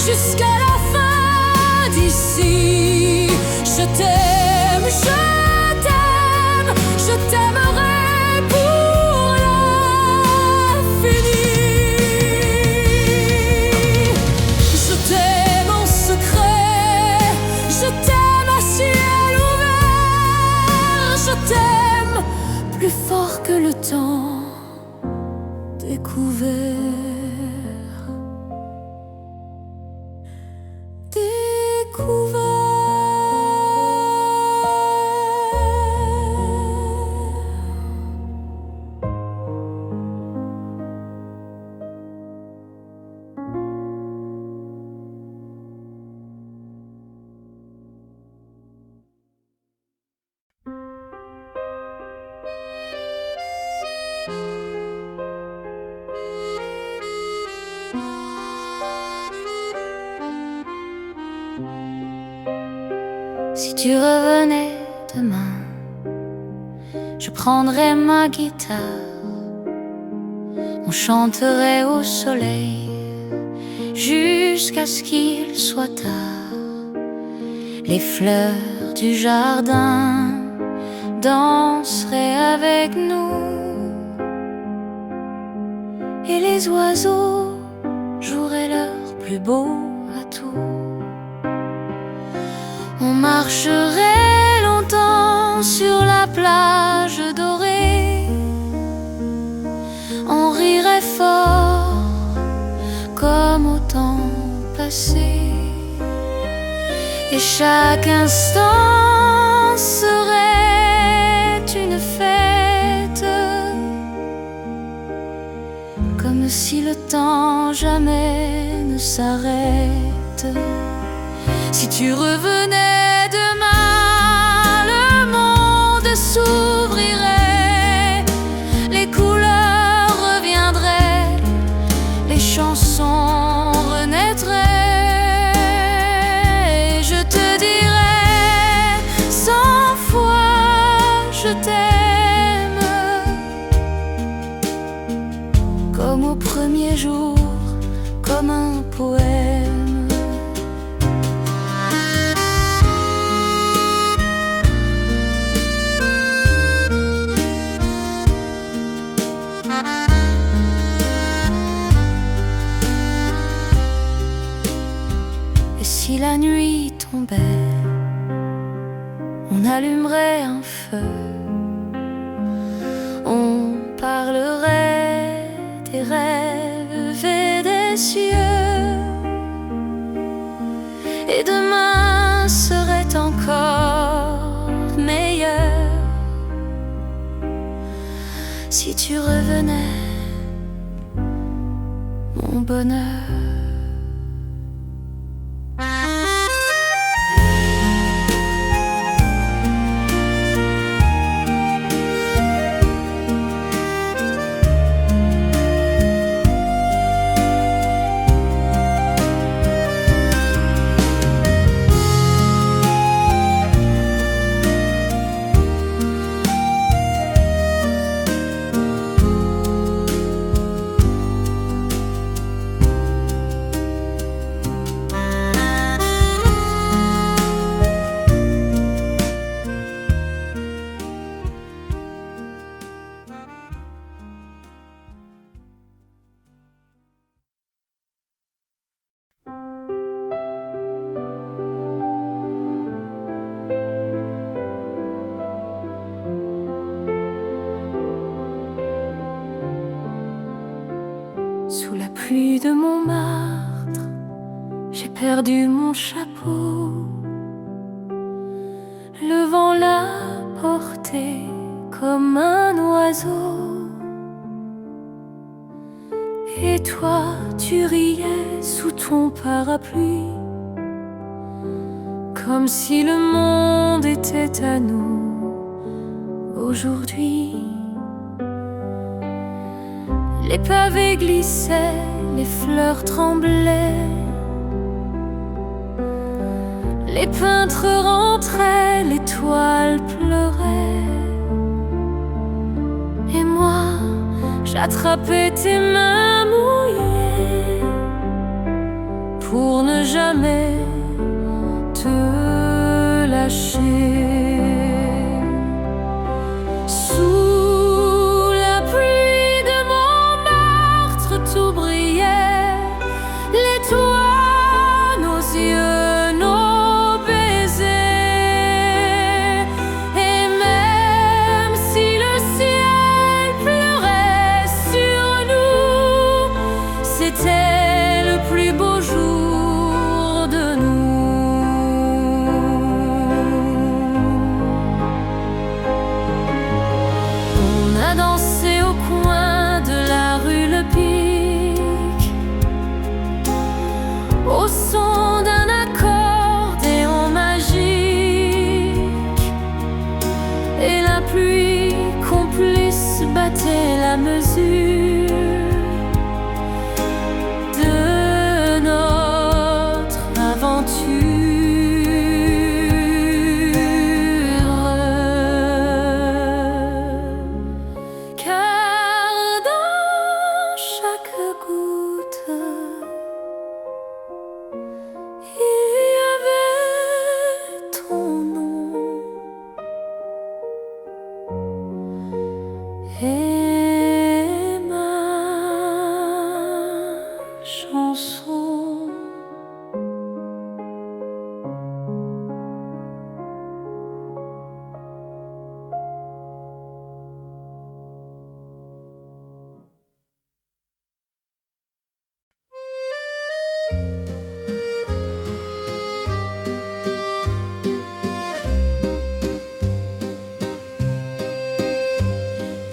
jusqu'à la fin d'ici. Je t'aime, je t'aime, je t'aimerai pour l'infini. Je t'aime en secret, je t'aime à ciel ouvert, je t'aime plus fort que le temps découvert. Si tu revenais demain, je prendrais ma guitare, on chanterait au soleil jusqu'à ce qu'il soit tard. Les fleurs du jardin danseraient avec nous et les oiseaux joueraient leur plus beau atout. On marcherait longtemps sur la plage dorée, on rirait fort comme au temps passé, et chaque instant serait une fête, comme si le temps jamais ne s'arrête. Si tu revenais demain, le monde s'ouvrirait, les couleurs reviendraient, les chansons renaîtraient. Je te dirais 100 fois je t'aime, comme au premier jour, comme un poème. Si la nuit tombait, on allumerait un feu, on parlerait des rêves et des cieux, et demain serait encore meilleur si tu revenais, mon bonheur. pluie de Montmartre, j'ai perdu mon chapeau. Le vent l'a porté comme un oiseau. Et toi, tu riais sous ton parapluie, comme si le monde était à nous aujourd'hui. Les pavés glissaient, les fleurs tremblaient, les peintres rentraient, les toiles pleuraient. Et moi, j'attrapais tes mains mouillées pour ne jamais te lâcher. Sous la pluie de Montmartre, tout brillait, les toits, nos yeux, nos baisers. Et même si le ciel pleurait sur nous, c'était le plus beau jour de nous. On a dansé au coin de la rue Le Pic, au son d'un accordéon magique. Et la pluie complice battait la mesure de notre aventure. Car dans chaque goutte, il y avait ton nom et ma chanson.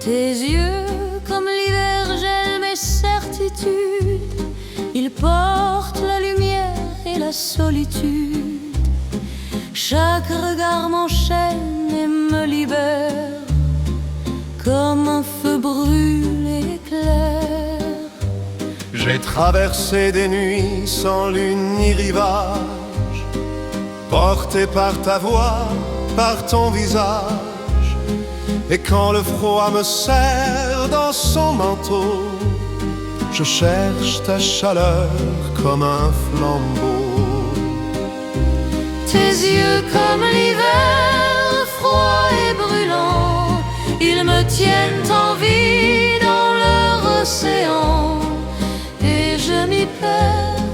Tes yeux, comme l'hiver, gèlent mes certitudes. Ils portent la lumière et la solitude. Chaque regard m'enchaîne et me libère, comme un feu brûle et éclaire. J'ai traversé des nuits sans lune ni rivage, porté par ta voix, par ton visage. Et quand le froid me serre dans son manteau, je cherche ta chaleur comme un flambeau. Tes yeux comme l'hiver, froid et brûlant, ils me tiennent en vie dans leur océan. Et je m'y perds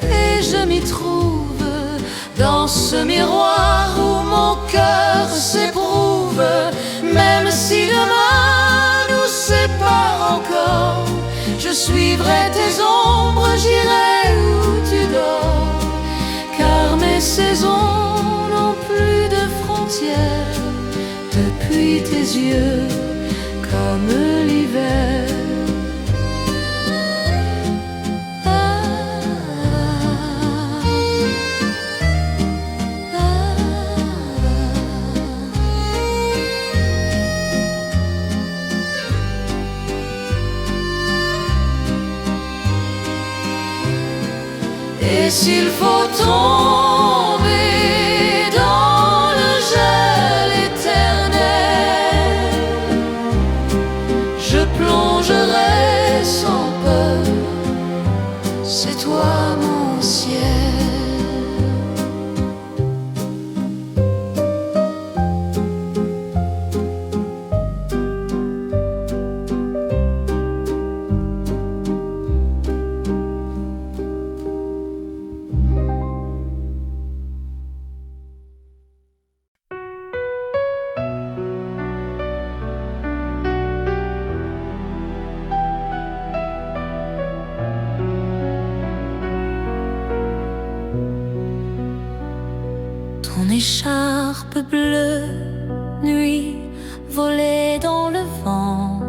et je m'y trouve dans ce miroir où mon cœur s'éprouve. Même si demain nous sépare encore, je suivrai tes ombres, j'irai où tu dors. Car mes saisons n'ont plus de frontières depuis tes yeux, comme l'hiver. Et s'il faut tomber dans le gel éternel, je plongerai sans peur, c'est toi mon ciel. écharpe bleue, nuit volée dans le vent,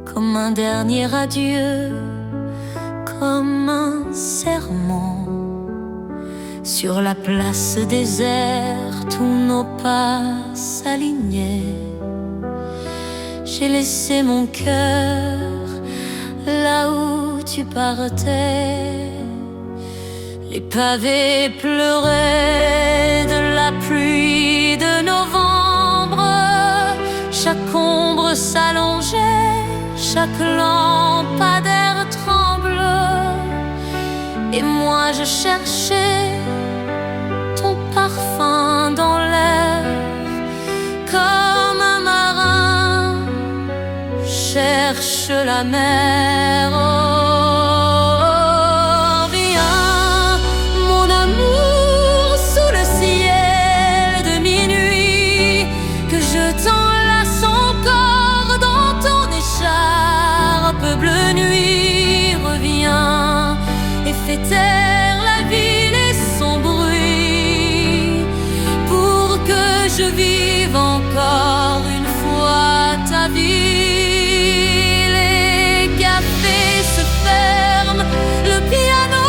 comme un dernier adieu, comme un serment. Sur la place déserte où nos pas s'alignaient, j'ai laissé mon cœur là où tu partais. Les pavés pleuraient de la pluie de novembre. Chaque ombre s'allongeait, chaque lampadaire tremble. Et moi je cherchais ton parfum dans l'air, comme un marin cherche la mer. Oh, viens, mon amour, sous le ciel de minuit, que je t'enlace encore dans ton écharpe bleu nuit. Reviens et fais taire la ville et son bruit, pour que je vive encore une fois ta vie. Les cafés se ferment, le piano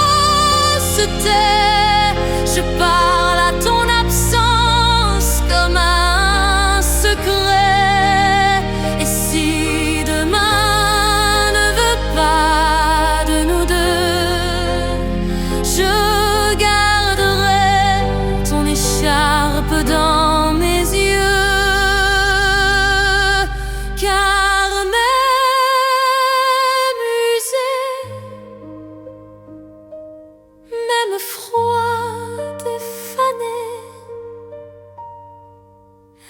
se tait, je parle à ton absence comme un secret. Et si demain ne veut pas de nous deux, je garderai ton écharpe dans mes yeux, car même usée, même froide et fanée,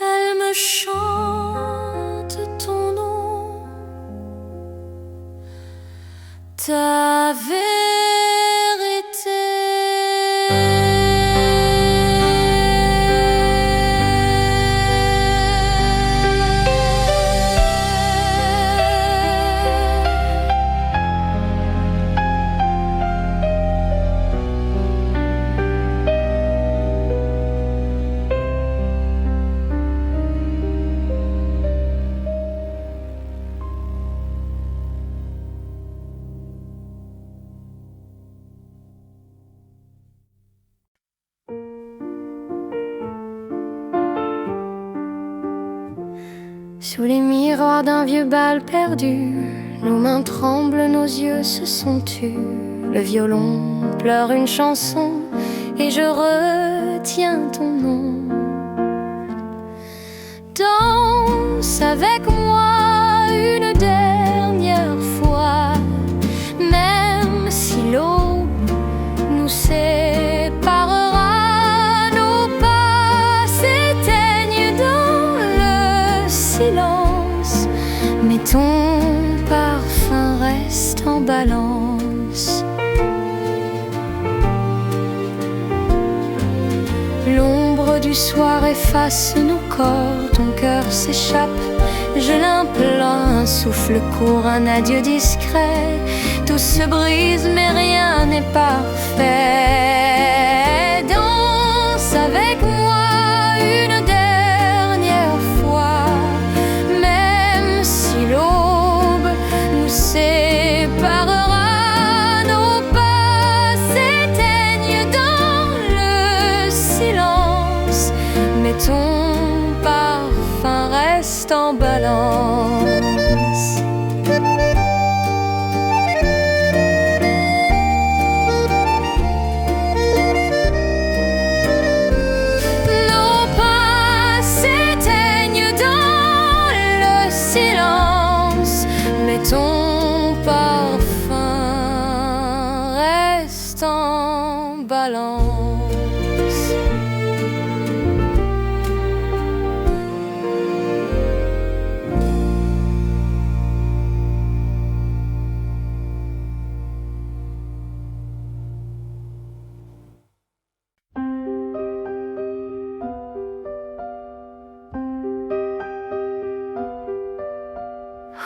elle me chante ton nom, ta vérité. Sous les miroirs d'un vieux bal perdu, nos mains tremblent, nos yeux se sont tus. Le violon pleure une chanson et je retiens ton nom. Danse avec moi une dernière fois, même si l'aube nous séparera, nos pas s'éteignent dans le silence, mais ton parfum reste en balance. L'ombre du soir efface nos corps, ton cœur s'échappe, je l'implore, un souffle court, un adieu discret. Tout se brise mais rien n'est parfait. Danse avec moi une dernière fois, même si l'aube nous séparera, nos pas s'éteignent dans le silence, mais ton parfum reste en balance. Nos pas s'éteignent dans le silence, mais ton parfum reste en balance.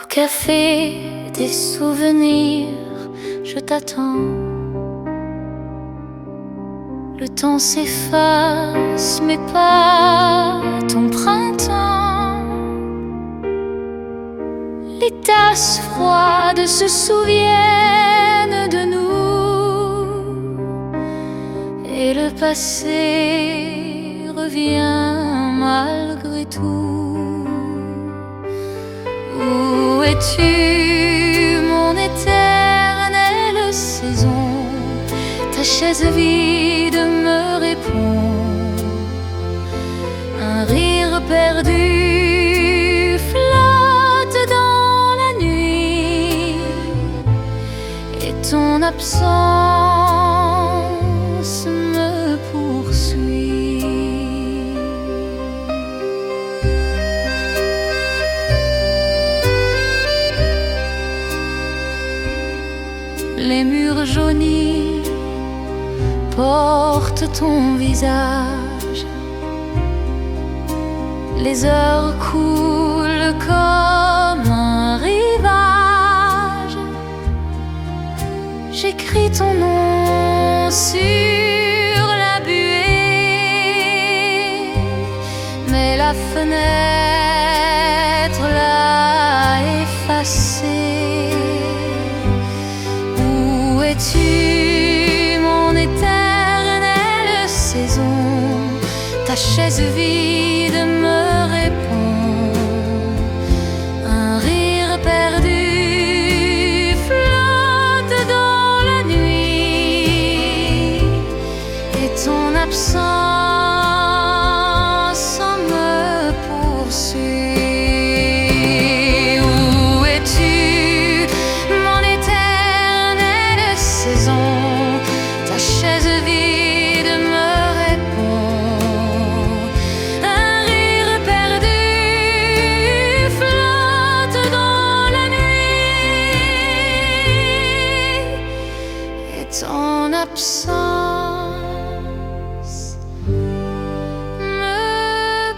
Au café des souvenirs, je t'attends. Le temps s'efface, mais pas ton printemps. Les tasses froides se souviennent de nous, et le passé revient malgré tout. Où es-tu, mon éternelle saison? Ta chaise vide me répond. Un rire perdu flotte dans la nuit, et ton absence me poursuit. Les murs jaunis portent ton visage. Les heures coulent comme un rivage. J'écris ton nom sur la buée, mais la fenêtre l'a effacée. Où es-tu, mon éternelle saison? Ta chaise vide me répond. Un rire perdu flotte dans la nuit, et ton absence me poursuit. Où es-tu, mon éternelle saison? Ta chaise vide me répond. Un rire perdu flotte dans la nuit, et ton absence me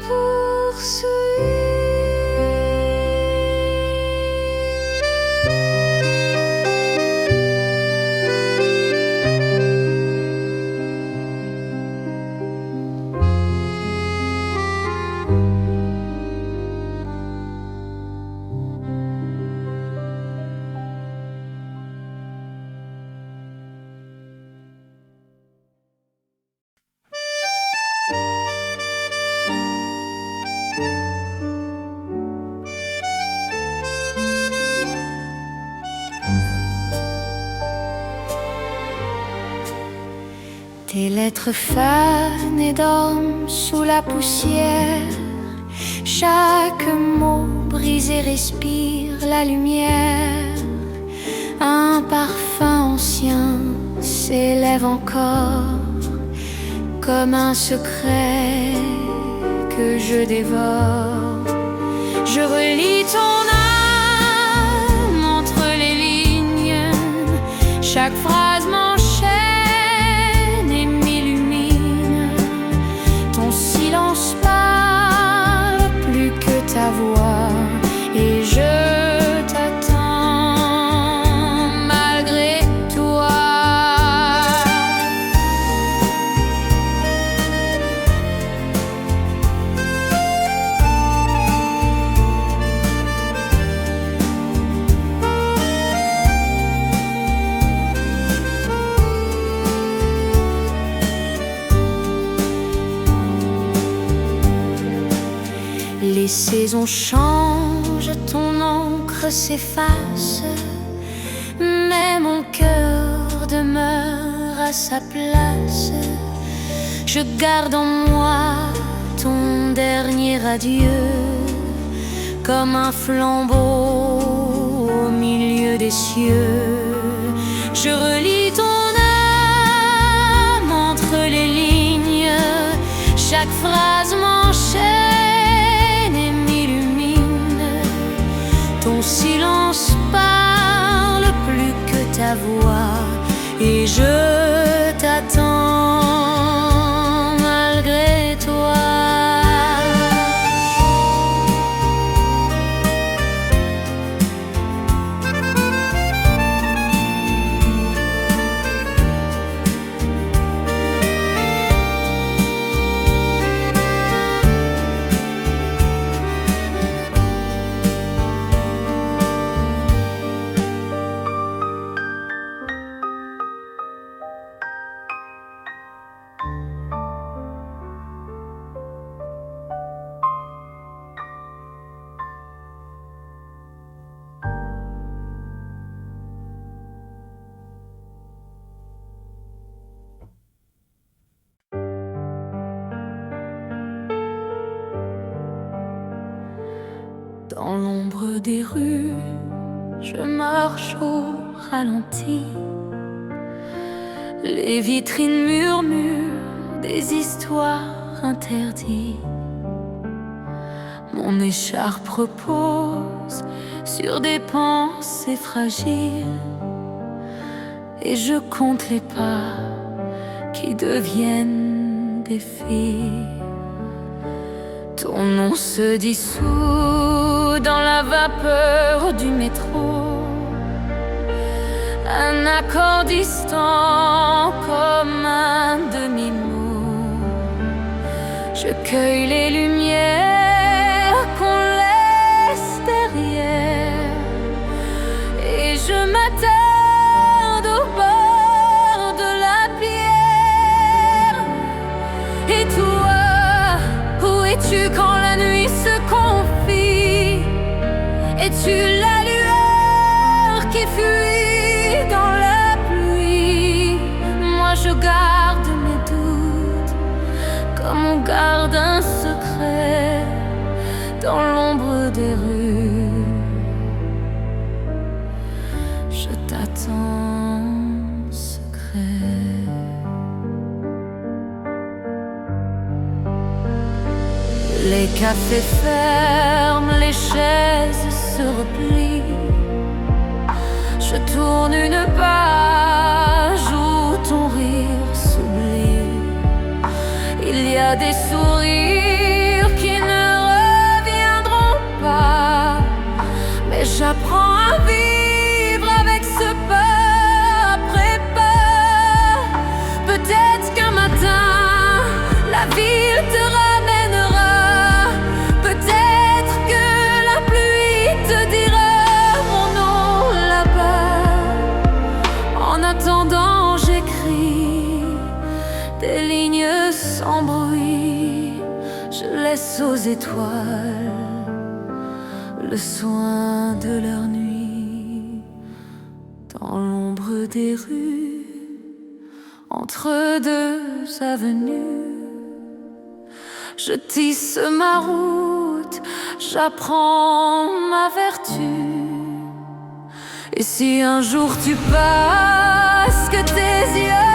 poursuit. Tes lettres fanent et dorment sous la poussière. Chaque mot brisé respire la lumière. Un parfum ancien s'élève encore, comme un secret que je dévore. Je relis ton âme entre les lignes. Chaque phrase m'enchaîne et m'illumine. Ton silence parle plus que ta voix, et je t'attends malgré toi. Les saisons changent, ton encre s'efface, mais mon cœur demeure à sa place. Je garde en moi ton dernier adieu, comme un flambeau au milieu des cieux. Je relis ton âme entre les lignes. Chaque phrase m'enchaîne et m'illumine. Ton silence parle plus que ta voix, et je t'attends malgré toi. Dans l'ombre des rues, je marche au ralenti. Les vitrines murmurent des histoires interdites. Mon écharpe repose sur des pensées fragiles, et je compte les pas qui deviennent des fils. Ton nom se dissout dans la vapeur du métro, un accord distant comme un demi-mot. Je cueille les lumières qu'on laisse derrière, et je m'attarde au bord de la pierre. Et toi, où es-tu quand la nuit se confie? Es-tu la lueur qui fuit dans la pluie? Moi je garde mes doutes comme on garde un secret dans l'ombre des rues. Je t'attends secret. Les cafés ferment, les chaises se replient. Je tourne une page où ton rire s'oublie. Il y a des sourires qui ne reviendront pas, mais j'apprends à vivre avec ce pas après pas. Peut-être qu'un matin, la ville te ramènera. Peut-être que la pluie te dira mon nom là-bas. En attendant, j'écris des lignes sans bruit. Je laisse aux étoiles le soin de leur nuit. Dans l'ombre des rues, entre deux avenues, je tisse ma route, j'apprends ma vertu. Et si un jour tu passes, que tes yeux